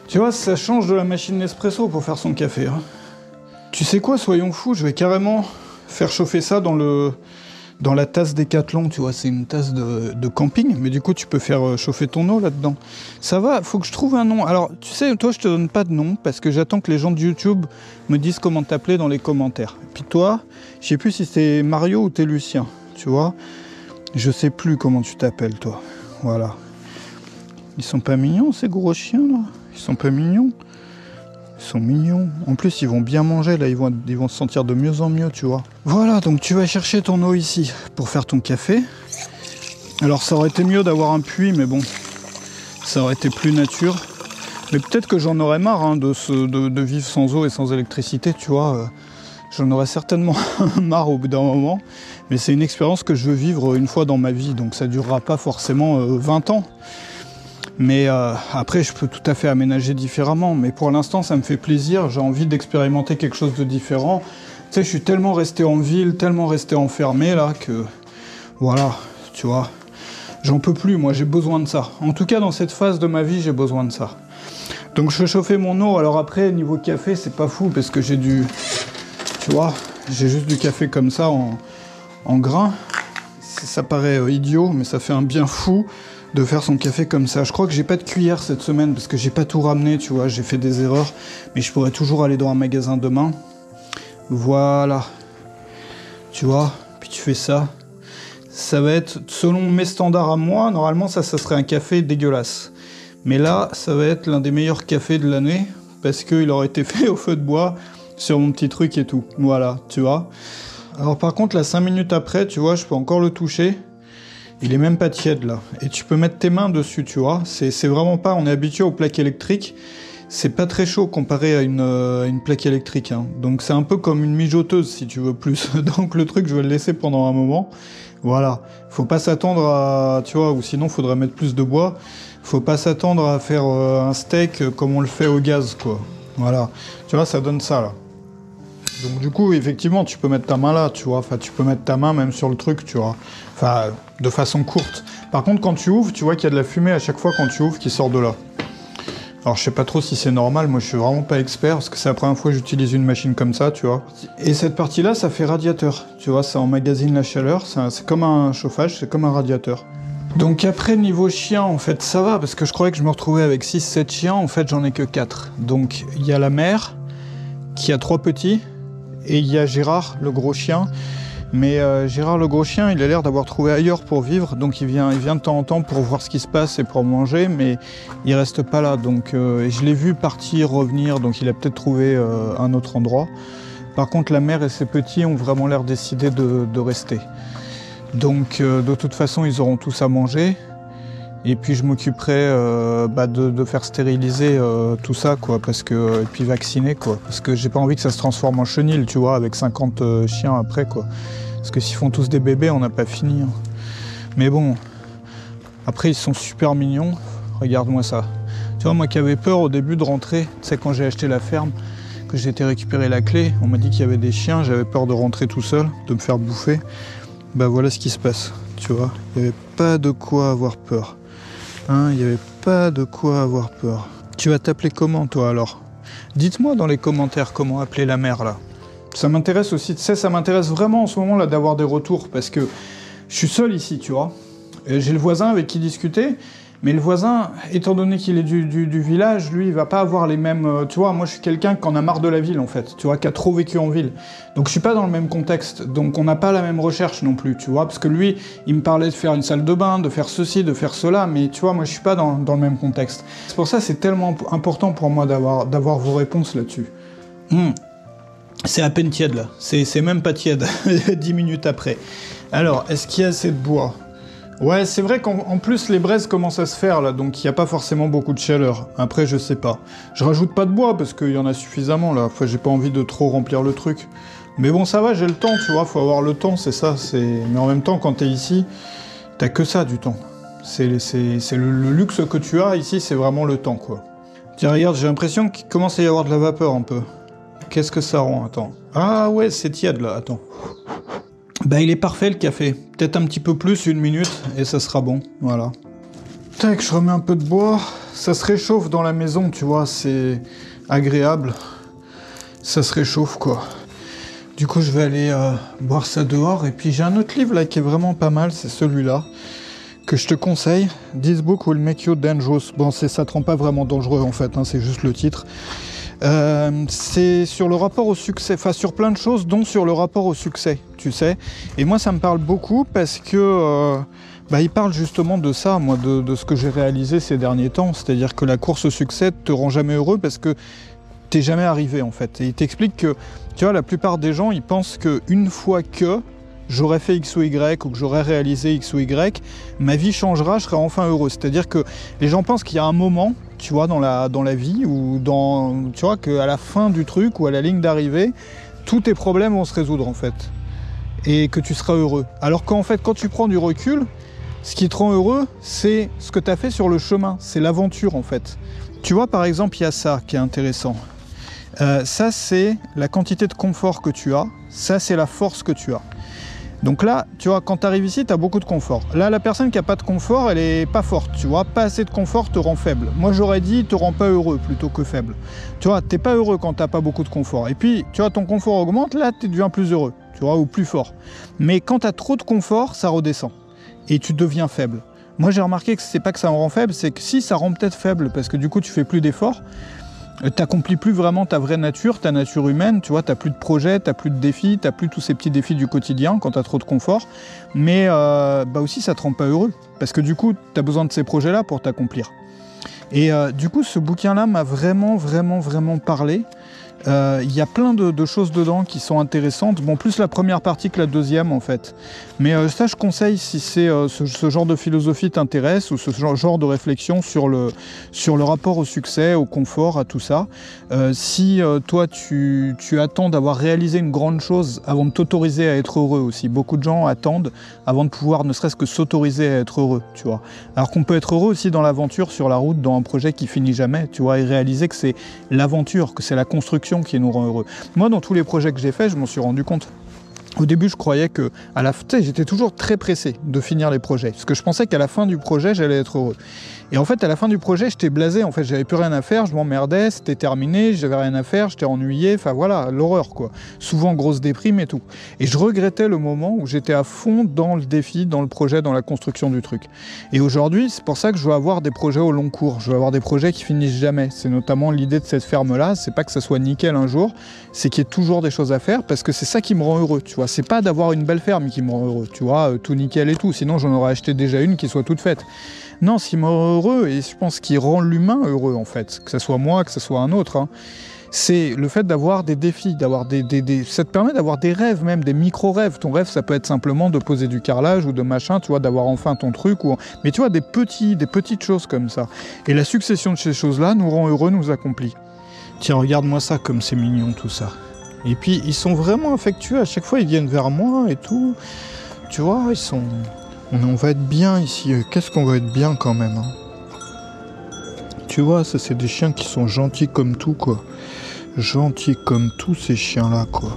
Tu vois, ça change de la machine Nespresso pour faire son café. Hein. Tu sais quoi, soyons fous, je vais carrément faire chauffer ça dans la tasse Décathlon, tu vois, c'est une tasse de camping, mais du coup, tu peux faire chauffer ton eau là-dedans. Ça va, faut que je trouve un nom. Alors, tu sais, toi, je te donne pas de nom, parce que j'attends que les gens de YouTube me disent comment t'appeler dans les commentaires. Et puis toi, je sais plus si c'est Mario ou t'es Lucien, tu vois. Je sais plus comment tu t'appelles, toi. Voilà. Ils sont pas mignons, ces gros chiens, là? Ils sont pas mignons? Ils sont mignons. En plus, ils vont bien manger, là. Ils vont se sentir de mieux en mieux, tu vois. Voilà, donc tu vas chercher ton eau ici pour faire ton café. Alors, ça aurait été mieux d'avoir un puits, mais bon, ça aurait été plus nature. Mais peut-être que j'en aurais marre hein, de vivre sans eau et sans électricité, tu vois. J'en aurais certainement marre au bout d'un moment. Mais c'est une expérience que je veux vivre une fois dans ma vie, donc ça durera pas forcément 20 ans. Mais après, je peux tout à fait aménager différemment. Mais pour l'instant, ça me fait plaisir. J'ai envie d'expérimenter quelque chose de différent. Tu sais, je suis tellement resté en ville, tellement resté enfermé, là, que... Voilà, tu vois. J'en peux plus, moi, j'ai besoin de ça. En tout cas, dans cette phase de ma vie, j'ai besoin de ça. Donc, je vais chauffer mon eau. Alors après, niveau café, c'est pas fou, parce que j'ai du... Tu vois, j'ai juste du café comme ça, en grains. Ça paraît idiot, mais ça fait un bien fou de faire son café comme ça. Je crois que j'ai pas de cuillère cette semaine parce que j'ai pas tout ramené, tu vois, j'ai fait des erreurs, mais je pourrais toujours aller dans un magasin demain. Voilà. Tu vois, puis tu fais ça. Ça va être, selon mes standards à moi, normalement ça serait un café dégueulasse. Mais là, ça va être l'un des meilleurs cafés de l'année, parce qu'il aurait été fait au feu de bois, sur mon petit truc et tout. Voilà, tu vois. Alors par contre, là, 5 minutes après, tu vois, je peux encore le toucher. Il est même pas tiède, là. Et tu peux mettre tes mains dessus, tu vois. C'est vraiment pas... On est habitué aux plaques électriques. C'est pas très chaud comparé à une plaque électrique, hein. Donc c'est un peu comme une mijoteuse, si tu veux plus. Donc le truc, je vais le laisser pendant un moment. Voilà. Faut pas s'attendre à... Tu vois, ou sinon, faudrait mettre plus de bois. Faut pas s'attendre à faire un steak comme on le fait au gaz, quoi. Voilà. Tu vois, ça donne ça, là. Donc du coup, effectivement, tu peux mettre ta main là, tu vois. Enfin, tu peux mettre ta main même sur le truc, tu vois. Enfin, de façon courte. Par contre, quand tu ouvres, tu vois qu'il y a de la fumée à chaque fois quand tu ouvres qui sort de là. Alors, je sais pas trop si c'est normal. Moi, je suis vraiment pas expert parce que c'est la première fois que j'utilise une machine comme ça, tu vois. Et cette partie-là, ça fait radiateur. Tu vois, ça emmagasine la chaleur. C'est comme un chauffage, c'est comme un radiateur. Donc après, niveau chien, en fait, ça va. Parce que je croyais que je me retrouvais avec 6-7 chiens. En fait, j'en ai que 4. Donc, il y a la mère qui a 3 petits. Et il y a Gérard, le gros chien. Mais Gérard, le gros chien, il a l'air d'avoir trouvé ailleurs pour vivre. Donc il vient de temps en temps pour voir ce qui se passe et pour manger. Mais il reste pas là. Donc je l'ai vu partir, revenir. Donc il a peut-être trouvé un autre endroit. Par contre, la mère et ses petits ont vraiment l'air décidés de rester. Donc de toute façon, ils auront tous à manger. Et puis je m'occuperai de faire stériliser tout ça, quoi, parce que, et puis vacciner, quoi, parce que j'ai pas envie que ça se transforme en chenil, tu vois, avec 50 chiens après, quoi. Parce que s'ils font tous des bébés, on n'a pas fini. Hein. Mais bon, après ils sont super mignons, regarde-moi ça. Tu vois, moi qui avais peur au début de rentrer, tu sais, quand j'ai acheté la ferme, que j'ai été récupérer la clé, on m'a dit qu'il y avait des chiens, j'avais peur de rentrer tout seul, de me faire bouffer. Bah voilà ce qui se passe, tu vois, il n'y avait pas de quoi avoir peur. Hein, il n'y avait pas de quoi avoir peur. Tu vas t'appeler comment, toi, alors? Dites-moi dans les commentaires comment appeler la mère, là. Ça m'intéresse aussi, tu sais, ça m'intéresse vraiment en ce moment, là, d'avoir des retours, parce que je suis seul ici, tu vois. J'ai le voisin avec qui discuter, mais le voisin, étant donné qu'il est du village, lui, il va pas avoir les mêmes... tu vois, moi, je suis quelqu'un qui en a marre de la ville, en fait, tu vois, qui a trop vécu en ville. Donc, je suis pas dans le même contexte, donc on n'a pas la même recherche non plus, tu vois, parce que lui, il me parlait de faire une salle de bain, de faire ceci, de faire cela, mais tu vois, moi, je suis pas dans le même contexte. C'est pour ça que c'est tellement important pour moi d'avoir vos réponses là-dessus. C'est à peine tiède, là. C'est même pas tiède, 10 minutes après. Alors, est-ce qu'il y a assez de bois ? Ouais, c'est vrai qu'en plus, les braises commencent à se faire, là, donc il n'y a pas forcément beaucoup de chaleur. Après, je sais pas. Je rajoute pas de bois, parce qu'il y en a suffisamment, là. Enfin, j'ai pas envie de trop remplir le truc. Mais bon, ça va, j'ai le temps, tu vois, faut avoir le temps, c'est ça. Mais en même temps, quand t'es ici, t'as que ça, du temps. C'est le luxe que tu as, ici, c'est vraiment le temps, quoi. Tiens, regarde, j'ai l'impression qu'il commence à y avoir de la vapeur, un peu. Qu'est-ce que ça rend? Attends. Ah ouais, c'est tiède, là, attends. Bah il est parfait le café, peut-être un petit peu plus, 1 minute, et ça sera bon, voilà. Tac, je remets un peu de bois, ça se réchauffe dans la maison, tu vois, c'est agréable. Ça se réchauffe, quoi. Du coup, je vais aller boire ça dehors, et puis j'ai un autre livre là qui est vraiment pas mal, c'est celui-là, que je te conseille, This Book Will Make You Dangerous. Bon, ça te rend pas vraiment dangereux en fait, hein, c'est juste le titre. C'est sur le rapport au succès, enfin sur plein de choses, dont sur le rapport au succès, tu sais. Et moi, ça me parle beaucoup parce que il parle justement de ça, moi, de ce que j'ai réalisé ces derniers temps. C'est-à-dire que la course au succès te rend jamais heureux parce que t'es jamais arrivé, en fait. Et il t'explique que, tu vois, la plupart des gens, ils pensent qu'une fois que j'aurais fait X ou Y, ou que j'aurais réalisé X ou Y, ma vie changera, je serai enfin heureux. C'est-à-dire que les gens pensent qu'il y a un moment, tu vois, dans la vie, ou tu vois, qu'à la fin du truc, ou à la ligne d'arrivée, tous tes problèmes vont se résoudre, en fait. Et que tu seras heureux. Alors qu'en fait, quand tu prends du recul, ce qui te rend heureux, c'est ce que tu as fait sur le chemin, c'est l'aventure, en fait. Tu vois, par exemple, il y a ça qui est intéressant. Ça, c'est la quantité de confort que tu as. Ça, c'est la force que tu as. Donc là, tu vois, quand tu arrives ici, tu as beaucoup de confort. Là, la personne qui n'a pas de confort, elle est pas forte, tu vois. Pas assez de confort te rend faible. Moi, j'aurais dit, te rend pas heureux plutôt que faible. Tu vois, t'es pas heureux quand t'as pas beaucoup de confort. Et puis, tu vois, ton confort augmente, là, tu deviens plus heureux, tu vois, ou plus fort. Mais quand tu as trop de confort, ça redescend. Et tu deviens faible. Moi, j'ai remarqué que c'est pas que ça me rend faible, c'est que si, ça rend peut-être faible, parce que du coup, tu fais plus d'efforts. t'accomplis plus vraiment ta vraie nature, ta nature humaine, tu vois, t'as plus de projets, t'as plus de défis, t'as plus tous ces petits défis du quotidien quand t'as trop de confort, mais bah aussi ça te rend pas heureux, parce que du coup, t'as besoin de ces projets-là pour t'accomplir. Et du coup, ce bouquin-là m'a vraiment parlé. Il y a plein de choses dedans qui sont intéressantes. Bon, plus la première partie que la deuxième, en fait. Mais ça, je conseille si c'est ce genre de philosophie t'intéresse ou ce genre de réflexion sur le rapport au succès, au confort, à tout ça. Si toi, tu attends d'avoir réalisé une grande chose avant de t'autoriser à être heureux aussi. Beaucoup de gens attendent avant de pouvoir ne serait-ce que s'autoriser à être heureux, tu vois. Alors qu'on peut être heureux aussi dans l'aventure, sur la route, dans un projet qui finit jamais, tu vois, et réaliser que c'est l'aventure, que c'est la construction qui nous rend heureux. Moi, dans tous les projets que j'ai faits, je m'en suis rendu compte. Au début, je croyais que, j'étais toujours très pressé de finir les projets, parce que je pensais qu'à la fin du projet, j'allais être heureux. Et en fait, à la fin du projet, j'étais blasé, en fait, j'avais plus rien à faire, je m'emmerdais, c'était terminé, j'avais rien à faire, j'étais ennuyé, enfin voilà, l'horreur quoi. Souvent grosse déprime et tout. Et je regrettais le moment où j'étais à fond dans le défi, dans le projet, dans la construction du truc. Et aujourd'hui, c'est pour ça que je veux avoir des projets au long cours, je veux avoir des projets qui finissent jamais. C'est notamment l'idée de cette ferme-là, c'est pas que ça soit nickel un jour, c'est qu'il y ait toujours des choses à faire, parce que c'est ça qui me rend heureux, tu vois. C'est pas d'avoir une belle ferme qui me rend heureux, tu vois, tout nickel et tout, sinon j'en aurais acheté déjà une qui soit toute faite. Non, ce qui me rend heureux, et je pense qui rend l'humain heureux en fait, que ce soit moi, que ce soit un autre, hein, c'est le fait d'avoir des défis, ça te permet d'avoir des rêves même, des micro-rêves. Ton rêve, ça peut être simplement de poser du carrelage ou de machin, tu vois, d'avoir enfin ton truc, mais tu vois, des petites choses comme ça. Et la succession de ces choses-là nous rend heureux, nous accomplit. Tiens, regarde-moi ça, comme c'est mignon tout ça. Et puis, ils sont vraiment affectueux, à chaque fois, ils viennent vers moi et tout. Tu vois, ils sont... On va être bien ici, qu'est-ce qu'on va être bien quand même, hein. Tu vois, ça c'est des chiens qui sont gentils comme tout, quoi. Gentils comme tous ces chiens-là, quoi.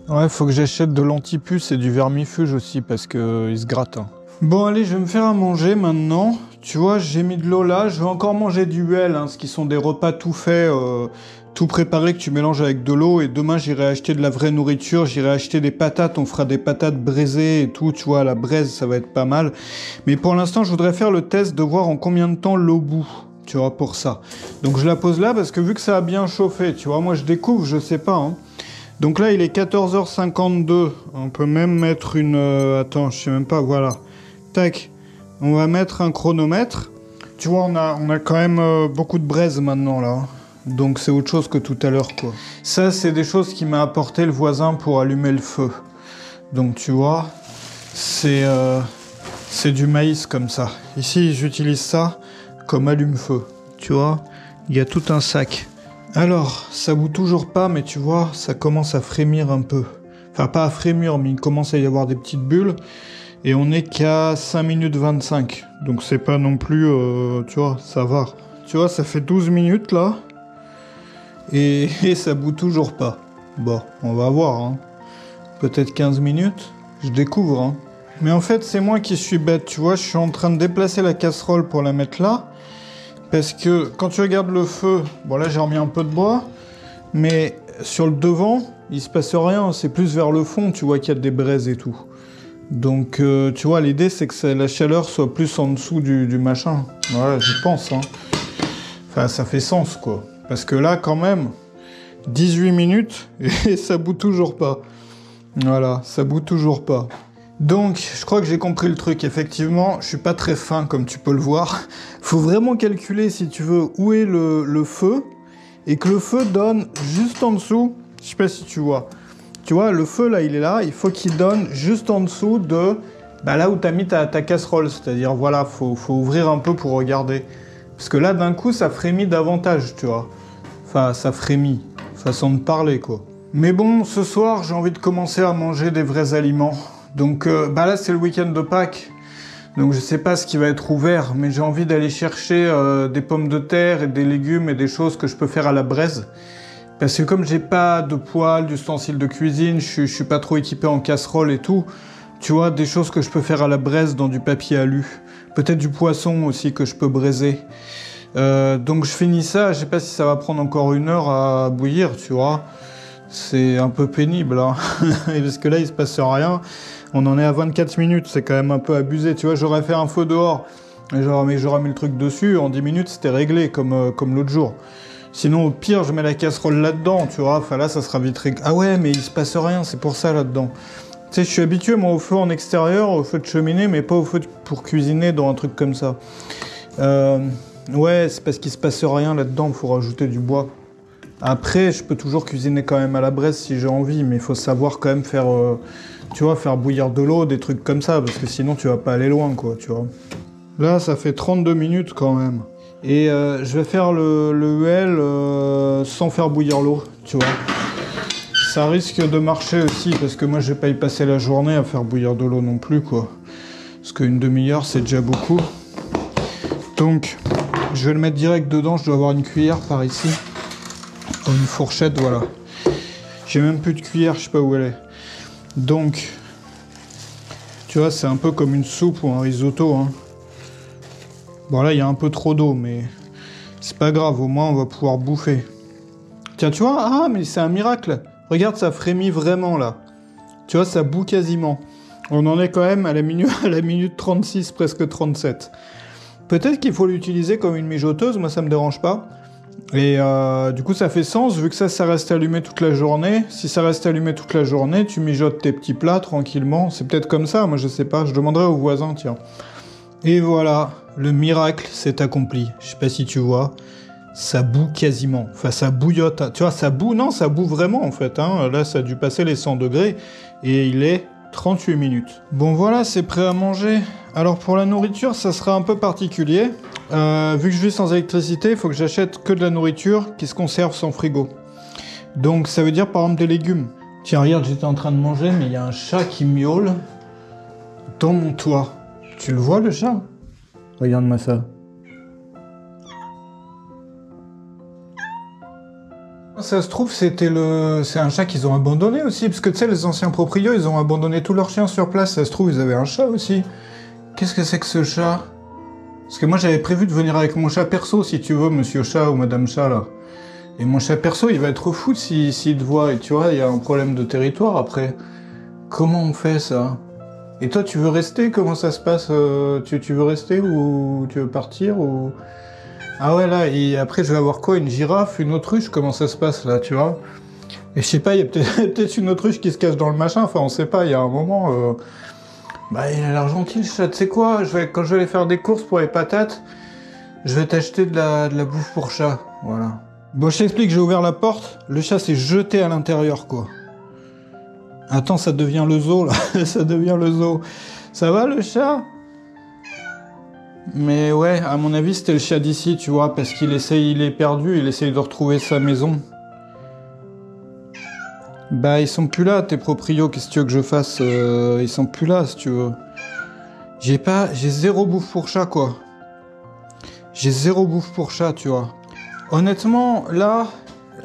Ouais, faut que j'achète de l'antipuce et du vermifuge aussi, parce que ils se grattent, hein. Bon, allez, je vais me faire à manger maintenant. Tu vois, j'ai mis de l'eau là, je vais encore manger du huel, hein, ce qui sont des repas tout faits, tout préparé que tu mélanges avec de l'eau, et demain j'irai acheter de la vraie nourriture, j'irai acheter des patates, on fera des patates braisées et tout, tu vois, à la braise ça va être pas mal. Mais pour l'instant je voudrais faire le test de voir en combien de temps l'eau bout, tu vois, pour ça. Donc je la pose là parce que vu que ça a bien chauffé, tu vois, moi je découvre, je sais pas, hein. Donc là il est 14h52, on peut même mettre une... attends, je sais même pas, voilà. Tac, on va mettre un chronomètre. Tu vois, on a quand même beaucoup de braise maintenant là. Donc c'est autre chose que tout à l'heure, quoi. Ça, c'est des choses qu'il m'a apporté le voisin pour allumer le feu. Donc tu vois, c'est du maïs comme ça. Ici, j'utilise ça comme allume-feu. Tu vois, il y a tout un sac. Alors, ça bout toujours pas, mais tu vois, ça commence à frémir un peu. Enfin, pas à frémir, mais il commence à y avoir des petites bulles. Et on est qu'à 5 minutes 25. Donc c'est pas non plus, tu vois, ça va. Tu vois, ça fait 12 minutes là. Et ça bout toujours pas. Bon, on va voir, hein. Peut-être 15 minutes, je découvre, hein. Mais en fait, c'est moi qui suis bête, tu vois, je suis en train de déplacer la casserole pour la mettre là, parce que quand tu regardes le feu, bon là j'ai remis un peu de bois, mais sur le devant, il se passe rien, c'est plus vers le fond, tu vois qu'il y a des braises et tout. Donc, tu vois, l'idée c'est que la chaleur soit plus en dessous du machin. Voilà, j'y pense, hein. Enfin, ça fait sens, quoi. Parce que là, quand même, 18 minutes et ça bout toujours pas. Voilà, ça bout toujours pas. Donc, je crois que j'ai compris le truc. Effectivement, je suis pas très fin, comme tu peux le voir. Faut vraiment calculer, si tu veux, où est le feu, et que le feu donne juste en dessous. Je sais pas si tu vois. Tu vois, le feu, là, il est là. Il faut qu'il donne juste en dessous de... Bah, là où t'as mis ta casserole. C'est-à-dire, voilà, faut ouvrir un peu pour regarder. Parce que là, d'un coup, ça frémit davantage, tu vois. Enfin, ça frémit. Façon de parler, quoi. Mais bon, ce soir, j'ai envie de commencer à manger des vrais aliments. Donc, bah là, c'est le week-end de Pâques. Donc, je sais pas ce qui va être ouvert, mais j'ai envie d'aller chercher des pommes de terre et des légumes et des choses que je peux faire à la braise. Parce que comme j'ai pas de poêle, d'ustensiles de cuisine, je suis pas trop équipé en casserole et tout, tu vois, des choses que je peux faire à la braise dans du papier alu. Peut-être du poisson aussi que je peux braiser. Donc je finis ça, je sais pas si ça va prendre encore 1 heure à bouillir, tu vois. C'est un peu pénible, hein. Parce que là, il se passe rien. On en est à 24 minutes, c'est quand même un peu abusé. Tu vois, j'aurais fait un feu dehors, mais j'aurais mis le truc dessus. En 10 minutes, c'était réglé, comme l'autre jour. Sinon, au pire, je mets la casserole là-dedans, tu vois. Enfin, là, ça sera vite réglé. Ah ouais, mais il se passe rien, c'est pour ça, là-dedans. Tu sais, je suis habitué, moi, au feu en extérieur, au feu de cheminée, mais pas au feu pour cuisiner dans un truc comme ça. Ouais, c'est parce qu'il se passe rien là-dedans, il faut rajouter du bois. Après, je peux toujours cuisiner quand même à la braise si j'ai envie, mais il faut savoir quand même faire, tu vois, faire bouillir de l'eau, des trucs comme ça, parce que sinon, tu vas pas aller loin, quoi, tu vois. Là, ça fait 32 minutes quand même. Et je vais faire le huel sans faire bouillir l'eau, tu vois. Ça risque de marcher aussi, parce que moi, je vais pas y passer la journée à faire bouillir de l'eau non plus, quoi. Parce qu'une demi-heure, c'est déjà beaucoup. Donc, je vais le mettre direct dedans. Je dois avoir une cuillère par ici. Une fourchette, voilà. J'ai même plus de cuillère, je sais pas où elle est. Donc, tu vois, c'est un peu comme une soupe ou un risotto, hein. Bon, là, il y a un peu trop d'eau, mais c'est pas grave, au moins, on va pouvoir bouffer. Tiens, tu vois, ah, mais c'est un miracle. Regarde, ça frémit vraiment, là. Tu vois, ça bout quasiment. On en est quand même à la minute 36, presque 37. Peut-être qu'il faut l'utiliser comme une mijoteuse, moi, ça me dérange pas. Et du coup, ça fait sens, vu que ça reste allumé toute la journée. Si ça reste allumé toute la journée, tu mijotes tes petits plats tranquillement. C'est peut-être comme ça, moi, je sais pas. Je demanderai aux voisins, tiens. Et voilà, le miracle s'est accompli. Je sais pas si tu vois, ça bout quasiment. Enfin, ça bouillotte. Tu vois, ça bout, non, ça bout vraiment en fait. Hein. Là, ça a dû passer les 100 degrés et il est 38 minutes. Bon, voilà, c'est prêt à manger. Alors, pour la nourriture, ça sera un peu particulier. Vu que je vis sans électricité, il faut que j'achète que de la nourriture qui se conserve sans frigo. Donc, ça veut dire par exemple des légumes. Tiens, regarde, j'étais en train de manger, mais il y a un chat qui miaule dans mon toit. Tu le vois, le chat? Regarde-moi ça. Ça se trouve, c'est un chat qu'ils ont abandonné aussi, parce que tu sais, les anciens proprios, ils ont abandonné tous leurs chiens sur place. Ça se trouve, ils avaient un chat aussi. Qu'est-ce que c'est que ce chat? Parce que moi, j'avais prévu de venir avec mon chat perso, si tu veux, monsieur chat ou madame chat, là. Et mon chat perso, il va être fou s'il te voit. Et tu vois, il y a un problème de territoire après. Comment on fait ça? Et toi, tu veux rester? Comment ça se passe? Tu veux rester ou tu veux partir ou... Ah ouais, là, et après, je vais avoir quoi? Une girafe, une autruche? Comment ça se passe, là, tu vois? Et je sais pas, il y a peut-être une autruche qui se cache dans le machin. Enfin, on sait pas, il y a un moment... Bah, il a l'air gentil, le chat. Tu sais quoi? Quand je vais aller faire des courses pour les patates, je vais t'acheter de la bouffe pour chat. Voilà. Bon, je t'explique, j'ai ouvert la porte. Le chat s'est jeté à l'intérieur, quoi. Attends, ça devient le zoo, là. Ça devient le zoo. Ça va, le chat? Mais ouais, à mon avis, c'était le chat d'ici, tu vois, parce il est perdu, il essaye de retrouver sa maison. Bah, ils sont plus là, tes proprios, qu'est-ce que tu veux que je fasse? Ils sont plus là, si tu veux. J'ai zéro bouffe pour chat, quoi. J'ai zéro bouffe pour chat, tu vois. Honnêtement, là,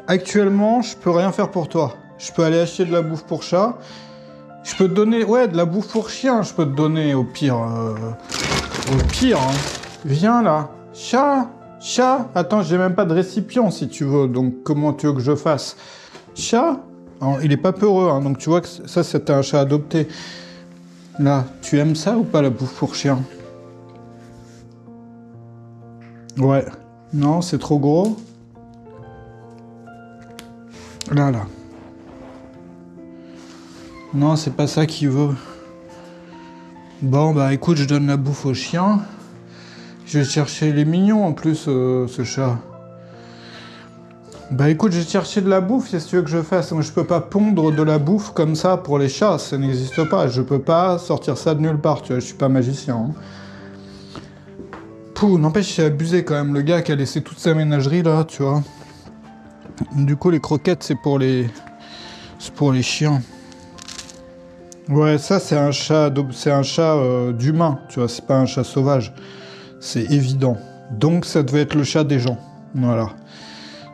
actuellement, je peux rien faire pour toi. Je peux aller acheter de la bouffe pour chat. Je peux te donner, ouais, de la bouffe pour chien, je peux te donner, au pire. Au pire, hein. Viens, là. Chat. Attends, j'ai même pas de récipient, si tu veux, donc comment tu veux que je fasse? Chat. Alors, il est pas peureux, hein, donc tu vois que ça, c'était un chat adopté. Là, tu aimes ça ou pas, la bouffe pour chien? Ouais. Non, c'est trop gros. Là. Non, c'est pas ça qu'il veut. Bon, bah écoute, je donne la bouffe au chien. Je vais chercher les mignons, en plus, ce chat. Bah écoute, j'ai cherché de la bouffe, qu'est-ce que tu veux que je fasse? Moi, je peux pas pondre de la bouffe comme ça pour les chats, ça n'existe pas. Je peux pas sortir ça de nulle part, tu vois, je suis pas magicien. Hein. Pouh, n'empêche, c'est abusé quand même, le gars qui a laissé toute sa ménagerie là, tu vois. Du coup, les croquettes, c'est pour les chiens. Ouais, ça, c'est un chat d'humain, tu vois, c'est pas un chat sauvage. C'est évident. Donc, ça devait être le chat des gens. Voilà.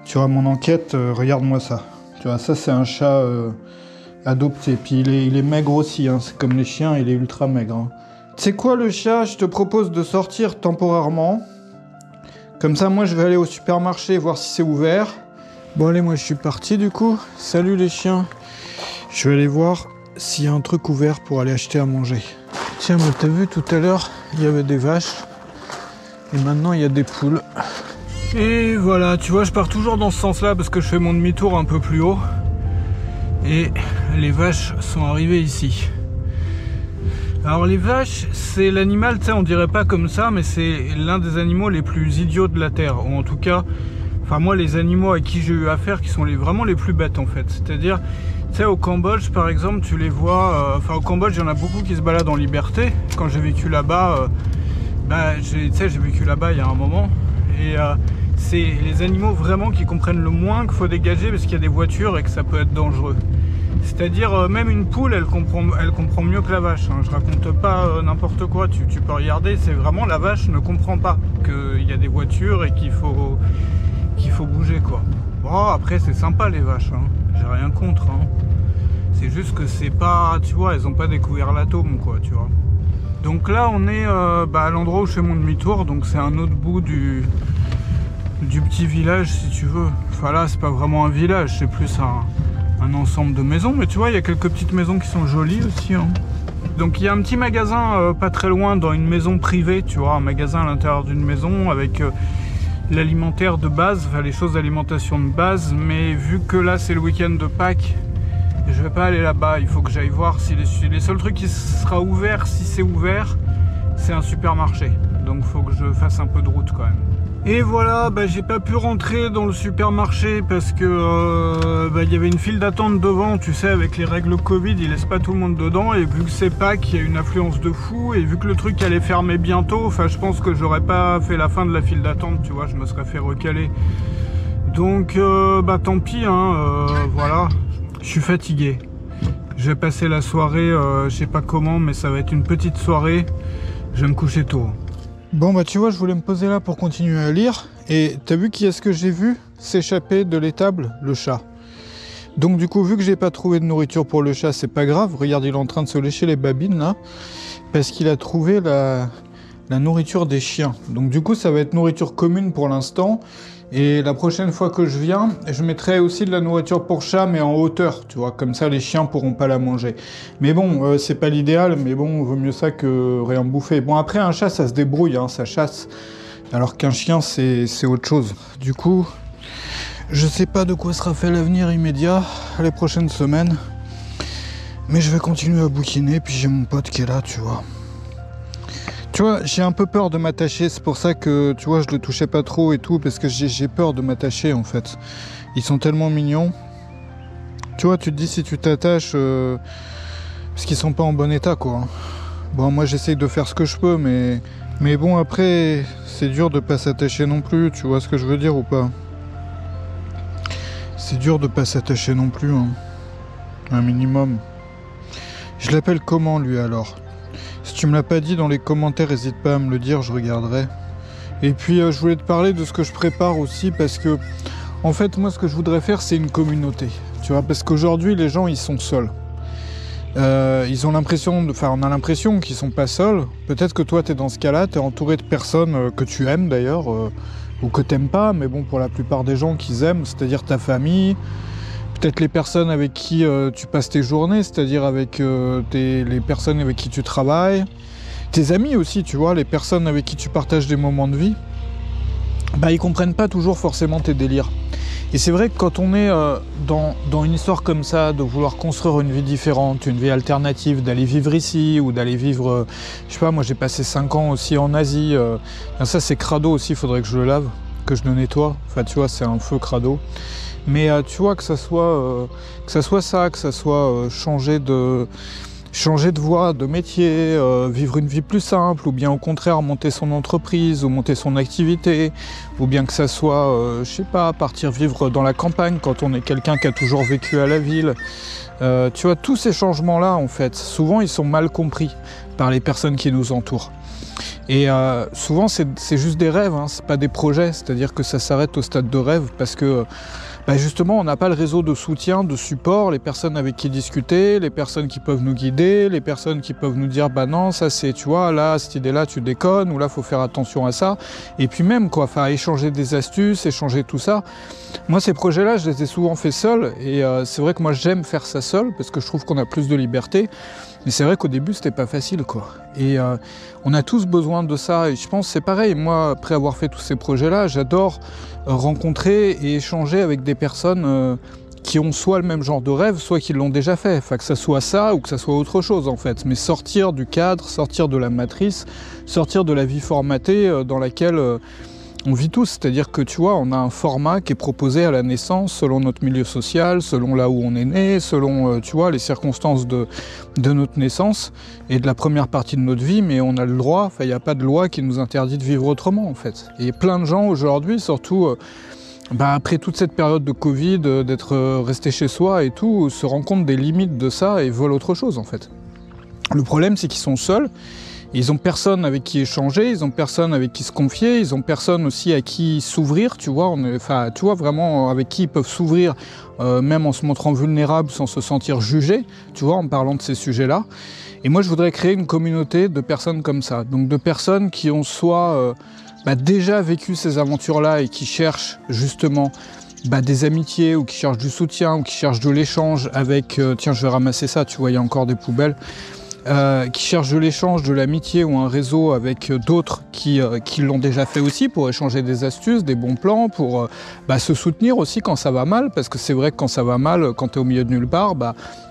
Tu vois, mon enquête, regarde-moi ça. Tu vois, ça, c'est un chat adopté. Puis, il est maigre aussi, hein. C'est comme les chiens, il est ultra maigre. Hein. Tu sais quoi, le chat, je te propose de sortir temporairement. Comme ça, moi, je vais aller au supermarché voir si c'est ouvert. Bon, allez, moi, je suis parti, du coup. Salut, les chiens. Je vais aller voir s'il y a un truc ouvert pour aller acheter à manger. Tiens, moi, t'as vu, tout à l'heure, il y avait des vaches. Et maintenant, il y a des poules. Et voilà, tu vois, je pars toujours dans ce sens-là parce que je fais mon demi-tour un peu plus haut. Et les vaches sont arrivées ici. Alors les vaches, c'est l'animal, tu sais, on dirait pas comme ça, mais c'est l'un des animaux les plus idiots de la Terre. Ou en tout cas, enfin moi, les animaux à qui j'ai eu affaire, qui sont vraiment les plus bêtes en fait. C'est-à-dire, tu sais, au Cambodge par exemple, tu les vois, au Cambodge, il y en a beaucoup qui se baladent en liberté. Quand j'ai vécu là-bas, tu sais, j'ai vécu là-bas il y a un moment. Et c'est les animaux vraiment qui comprennent le moins qu'il faut dégager parce qu'il y a des voitures et que ça peut être dangereux. C'est-à-dire même une poule, elle comprend mieux que la vache. Hein. Je raconte pas n'importe quoi, tu peux regarder, c'est vraiment la vache ne comprend pas qu'il y a des voitures et qu'il faut bouger quoi. Bon, après c'est sympa les vaches, hein. J'ai rien contre. Hein. C'est juste que c'est pas, tu vois, elles ont pas découvert l'atome quoi, tu vois. Donc là on est à l'endroit où je fais mon demi-tour, donc c'est un autre bout du petit village si tu veux. Enfin là c'est pas vraiment un village, c'est plus un ensemble de maisons, mais tu vois il y a quelques petites maisons qui sont jolies aussi. Hein. Donc il y a un petit magasin pas très loin dans une maison privée, tu vois, un magasin à l'intérieur d'une maison avec l'alimentaire de base, enfin les choses d'alimentation de base, mais vu que là c'est le week-end de Pâques, je vais pas aller là-bas, il faut que j'aille voir si les seuls trucs qui sera ouvert, si c'est ouvert, c'est un supermarché. Donc faut que je fasse un peu de route quand même. Et voilà, j'ai pas pu rentrer dans le supermarché parce que il y avait une file d'attente devant, tu sais, avec les règles Covid, ils laissent pas tout le monde dedans, et vu que c'est Pâques, il y a une affluence de fou, et vu que le truc allait fermer bientôt, enfin je pense que j'aurais pas fait la fin de la file d'attente, tu vois, je me serais fait recaler. Donc tant pis, hein, voilà, je suis fatigué. Je vais passer la soirée, je sais pas comment, mais ça va être une petite soirée, je vais me coucher tôt. Bon tu vois, je voulais me poser là pour continuer à lire, et t'as vu qui est-ce que j'ai vu s'échapper de l'étable? Le chat. Donc du coup, vu que j'ai pas trouvé de nourriture pour le chat, c'est pas grave, regarde, il est en train de se lécher les babines là, parce qu'il a trouvé la nourriture des chiens. Donc du coup, ça va être nourriture commune pour l'instant, et la prochaine fois que je viens, je mettrai aussi de la nourriture pour chat, mais en hauteur, tu vois, comme ça les chiens pourront pas la manger. Mais bon, c'est pas l'idéal, mais bon, vaut mieux ça que rien bouffer. Bon, après, un chat, ça se débrouille, hein, ça chasse, alors qu'un chien, c'est autre chose. Du coup, je sais pas de quoi sera fait l'avenir immédiat, les prochaines semaines, mais je vais continuer à bouquiner, puis j'ai mon pote qui est là, tu vois. Tu vois, j'ai un peu peur de m'attacher, c'est pour ça que, tu vois, je le touchais pas trop et tout, parce que j'ai peur de m'attacher, en fait. Ils sont tellement mignons. Tu vois, tu te dis si tu t'attaches, parce qu'ils sont pas en bon état, quoi. Bon, moi, j'essaye de faire ce que je peux, mais bon, après, c'est dur de pas s'attacher non plus, tu vois ce que je veux dire ou pas? C'est dur de pas s'attacher non plus, hein. Un minimum. Je l'appelle comment, lui, alors? Si tu me l'as pas dit dans les commentaires, n'hésite pas à me le dire, je regarderai. Et puis je voulais te parler de ce que je prépare aussi, parce que en fait moi ce que je voudrais faire c'est une communauté. Tu vois, parce qu'aujourd'hui les gens ils sont seuls. Ils ont l'impression, on a l'impression qu'ils sont pas seuls. Peut-être que toi t'es dans ce cas-là, t'es entouré de personnes que tu aimes d'ailleurs, ou que t'aimes pas, mais bon pour la plupart des gens qu'ils aiment, c'est-à-dire ta famille. Peut-être les personnes avec qui tu passes tes journées, c'est-à-dire avec les personnes avec qui tu travailles, tes amis aussi, tu vois, les personnes avec qui tu partages des moments de vie, ils comprennent pas toujours forcément tes délires. Et c'est vrai que quand on est dans une histoire comme ça, de vouloir construire une vie différente, une vie alternative, d'aller vivre ici, ou d'aller vivre, je sais pas, moi j'ai passé 5 ans aussi en Asie, ça c'est crado aussi, il faudrait que je le lave, que je le nettoie, enfin tu vois, c'est un feu crado. Mais tu vois, que ça soit ça, que ça soit changer de voie, de métier, vivre une vie plus simple, ou bien au contraire monter son entreprise, ou monter son activité, ou bien que ça soit, je sais pas, partir vivre dans la campagne quand on est quelqu'un qui a toujours vécu à la ville. Tu vois, tous ces changements-là, en fait, souvent ils sont mal compris par les personnes qui nous entourent. Et souvent c'est juste des rêves, hein, c'est pas des projets, c'est-à-dire que ça s'arrête au stade de rêve parce que bah justement, on n'a pas le réseau de soutien, de support, les personnes avec qui discuter, les personnes qui peuvent nous guider, les personnes qui peuvent nous dire bah non, ça c'est, tu vois, là, cette idée-là, tu déconnes, ou là, faut faire attention à ça. Et puis même, quoi, enfin, échanger des astuces, échanger tout ça. Moi, ces projets-là, je les ai souvent fait seul, et c'est vrai que moi, j'aime faire ça seul, parce que je trouve qu'on a plus de liberté. Mais c'est vrai qu'au début, c'était pas facile, quoi. Et on a tous besoin de ça. Et je pense que c'est pareil. Moi, après avoir fait tous ces projets-là, j'adore rencontrer et échanger avec des personnes qui ont soit le même genre de rêve, soit qui l'ont déjà fait. Enfin, que ça soit ça ou que ça soit autre chose, en fait. Mais sortir du cadre, sortir de la matrice, sortir de la vie formatée dans laquelle on vit tous. C'est-à-dire que, tu vois, on a un format qui est proposé à la naissance selon notre milieu social, selon là où on est né, selon, tu vois, les circonstances de notre naissance et de la première partie de notre vie, mais on a le droit, enfin, il n'y a pas de loi qui nous interdit de vivre autrement, en fait. Et plein de gens aujourd'hui, surtout après toute cette période de Covid, d'être resté chez soi et tout, se rendent compte des limites de ça et veulent autre chose, en fait. Le problème, c'est qu'ils sont seuls. Ils ont personne avec qui échanger, ils ont personne avec qui se confier, ils ont personne aussi à qui s'ouvrir, tu vois, enfin, tu vois, vraiment avec qui ils peuvent s'ouvrir, même en se montrant vulnérables sans se sentir jugés, tu vois, en parlant de ces sujets-là. Et moi, je voudrais créer une communauté de personnes comme ça, donc de personnes qui ont soit déjà vécu ces aventures-là et qui cherchent justement des amitiés, ou qui cherchent du soutien, ou qui cherchent de l'échange avec, tiens, je vais ramasser ça, tu vois, il y a encore des poubelles. Qui cherchent de l'échange, de l'amitié ou un réseau avec d'autres qui l'ont déjà fait aussi, pour échanger des astuces, des bons plans, pour se soutenir aussi quand ça va mal, parce que c'est vrai que quand ça va mal, quand tu es au milieu de nulle part,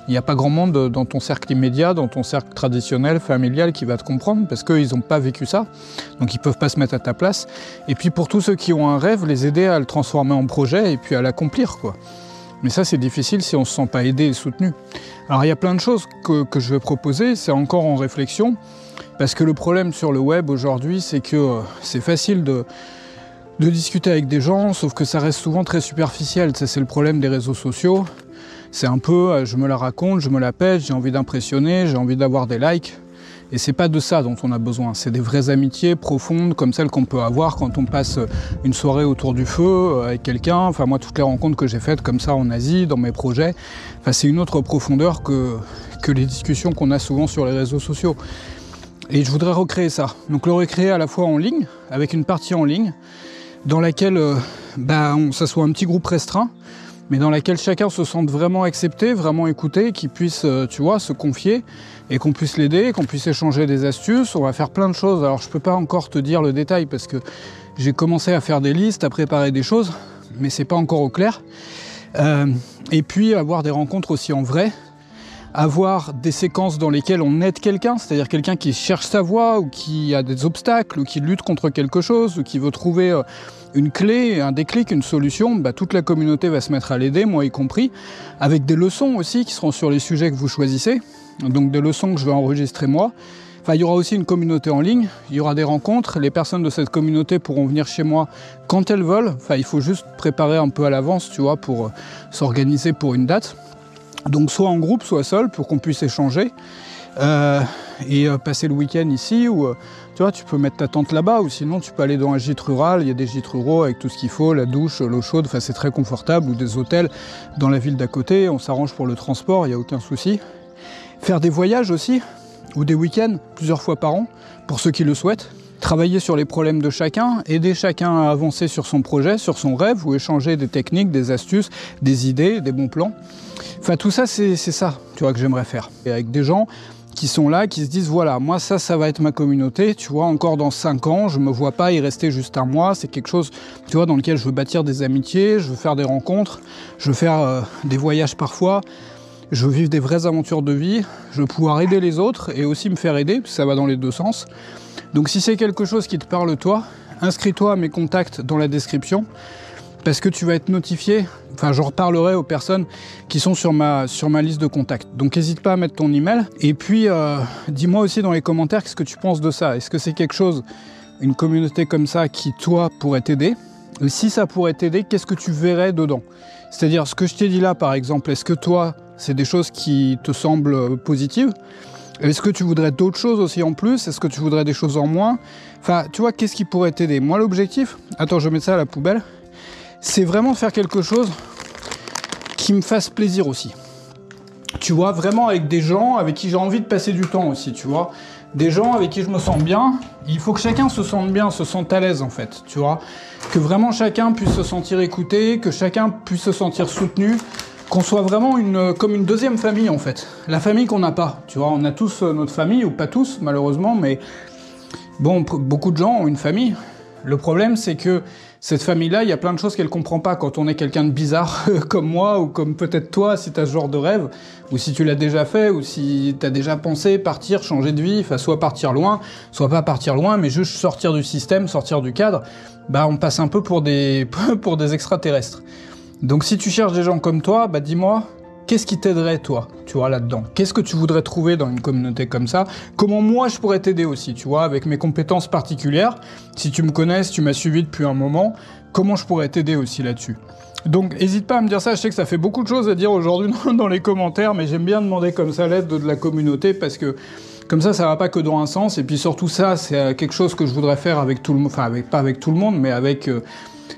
il n'y a pas grand monde dans ton cercle immédiat, dans ton cercle traditionnel, familial, qui va te comprendre, parce qu'ils n'ont pas vécu ça, donc ils ne peuvent pas se mettre à ta place. Et puis pour tous ceux qui ont un rêve, les aider à le transformer en projet et puis à l'accomplir, quoi. Mais ça, c'est difficile si on ne se sent pas aidé et soutenu. Alors, il y a plein de choses que je vais proposer, c'est encore en réflexion, parce que le problème sur le web aujourd'hui, c'est que c'est facile de discuter avec des gens, sauf que ça reste souvent très superficiel. Ça, c'est le problème des réseaux sociaux. C'est un peu, je me la raconte, je me la pète, j'ai envie d'impressionner, j'ai envie d'avoir des likes. Et c'est pas de ça dont on a besoin, c'est des vraies amitiés profondes comme celles qu'on peut avoir quand on passe une soirée autour du feu avec quelqu'un. Enfin moi, toutes les rencontres que j'ai faites comme ça en Asie, dans mes projets, enfin, c'est une autre profondeur que les discussions qu'on a souvent sur les réseaux sociaux. Et je voudrais recréer ça. Donc le recréer à la fois en ligne, avec une partie en ligne, dans laquelle ça soit un petit groupe restreint, mais dans laquelle chacun se sente vraiment accepté, vraiment écouté, qu'il puisse, tu vois, se confier, et qu'on puisse l'aider, qu'on puisse échanger des astuces. On va faire plein de choses. Alors je peux pas encore te dire le détail, parce que j'ai commencé à faire des listes, à préparer des choses, mais c'est pas encore au clair. Et puis avoir des rencontres aussi en vrai, avoir des séquences dans lesquelles on aide quelqu'un, c'est-à-dire quelqu'un qui cherche sa voie, ou qui a des obstacles, ou qui lutte contre quelque chose, ou qui veut trouver une clé, un déclic, une solution. Toute la communauté va se mettre à l'aider, moi y compris, avec des leçons aussi qui seront sur les sujets que vous choisissez, donc des leçons que je vais enregistrer moi. Enfin, il y aura aussi une communauté en ligne, il y aura des rencontres, les personnes de cette communauté pourront venir chez moi quand elles veulent. Enfin, il faut juste préparer un peu à l'avance, tu vois, pour s'organiser pour une date. Donc soit en groupe, soit seul, pour qu'on puisse échanger et passer le week-end ici, ou tu vois, tu peux mettre ta tente là-bas, ou sinon tu peux aller dans un gîte rural. Il y a des gîtes ruraux avec tout ce qu'il faut, la douche, l'eau chaude, enfin c'est très confortable, ou des hôtels dans la ville d'à côté. On s'arrange pour le transport, il n'y a aucun souci. Faire des voyages aussi, ou des week-ends plusieurs fois par an, pour ceux qui le souhaitent. Travailler sur les problèmes de chacun, aider chacun à avancer sur son projet, sur son rêve, ou échanger des techniques, des astuces, des idées, des bons plans. Enfin tout ça, c'est ça, tu vois, que j'aimerais faire. Et avec des gens qui sont là, qui se disent voilà, moi ça va être ma communauté, tu vois, encore dans 5 ans, je me vois pas y rester juste un mois, c'est quelque chose, tu vois, dans lequel je veux bâtir des amitiés, je veux faire des rencontres, je veux faire des voyages parfois, je veux vivre des vraies aventures de vie, je veux pouvoir aider les autres et aussi me faire aider, parce que ça va dans les deux sens. Donc si c'est quelque chose qui te parle toi, inscris-toi à mes contacts dans la description, parce que tu vas être notifié, enfin je reparlerai aux personnes qui sont sur ma liste de contacts. Donc n'hésite pas à mettre ton email, et puis dis-moi aussi dans les commentaires qu'est-ce que tu penses de ça. Est-ce que c'est quelque chose, une communauté comme ça, qui toi pourrait t'aider? Et si ça pourrait t'aider, qu'est-ce que tu verrais dedans? C'est-à-dire ce que je t'ai dit là par exemple, est-ce que toi c'est des choses qui te semblent positives? Est-ce que tu voudrais d'autres choses aussi en plus? Est-ce que tu voudrais des choses en moins? Enfin tu vois, qu'est-ce qui pourrait t'aider? Moi l'objectif, attends je mets ça à la poubelle, c'est vraiment faire quelque chose qui me fasse plaisir aussi. Tu vois, vraiment avec des gens avec qui j'ai envie de passer du temps aussi, tu vois. Des gens avec qui je me sens bien. Il faut que chacun se sente bien, se sente à l'aise en fait, tu vois. Que vraiment chacun puisse se sentir écouté, que chacun puisse se sentir soutenu, qu'on soit vraiment comme une deuxième famille en fait. La famille qu'on n'a pas, tu vois. On a tous notre famille, ou pas tous malheureusement, mais bon, beaucoup de gens ont une famille. Le problème, c'est que cette famille-là, il y a plein de choses qu'elle comprend pas quand on est quelqu'un de bizarre comme moi, ou comme peut-être toi, si tu as ce genre de rêve, ou si tu l'as déjà fait, ou si tu as déjà pensé partir, changer de vie, enfin, soit partir loin, soit pas partir loin, mais juste sortir du système, sortir du cadre, bah on passe un peu pour des extraterrestres. Donc si tu cherches des gens comme toi, bah dis-moi, qu'est-ce qui t'aiderait, toi, tu vois, là-dedans? Qu'est-ce que tu voudrais trouver dans une communauté comme ça? Comment moi, je pourrais t'aider aussi, tu vois, avec mes compétences particulières? Si tu me connais, si tu m'as suivi depuis un moment, comment je pourrais t'aider aussi là-dessus? Donc, n'hésite pas à me dire ça. Je sais que ça fait beaucoup de choses à dire aujourd'hui dans les commentaires, mais j'aime bien demander comme ça l'aide de la communauté, parce que comme ça va pas que dans un sens. Et puis surtout ça, c'est quelque chose que je voudrais faire avec tout le monde, enfin, pas avec tout le monde, mais avec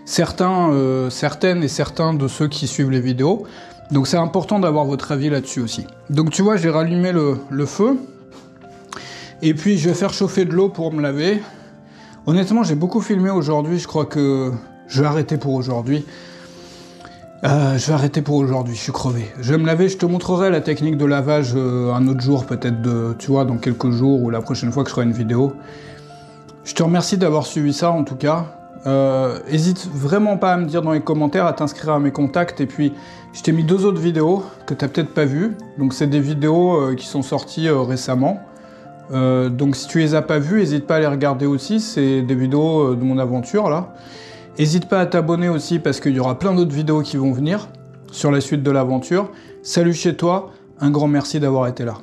certaines et certains de ceux qui suivent les vidéos. Donc c'est important d'avoir votre avis là-dessus aussi. Donc tu vois, j'ai rallumé le feu. Et puis je vais faire chauffer de l'eau pour me laver. Honnêtement, j'ai beaucoup filmé aujourd'hui. Je crois que je vais arrêter pour aujourd'hui. Je suis crevé. Je vais me laver, je te montrerai la technique de lavage un autre jour, peut-être tu vois, dans quelques jours ou la prochaine fois que je ferai une vidéo. Je te remercie d'avoir suivi ça en tout cas. Hésite vraiment pas à me dire dans les commentaires, à t'inscrire à mes contacts, et puis je t'ai mis 2 autres vidéos que t'as peut-être pas vues, donc c'est des vidéos qui sont sorties récemment, donc si tu les as pas vues, n'hésite pas à les regarder aussi, c'est des vidéos de mon aventure là. N'hésite pas à t'abonner aussi parce qu'il y aura plein d'autres vidéos qui vont venir sur la suite de l'aventure. Salut chez toi, un grand merci d'avoir été là.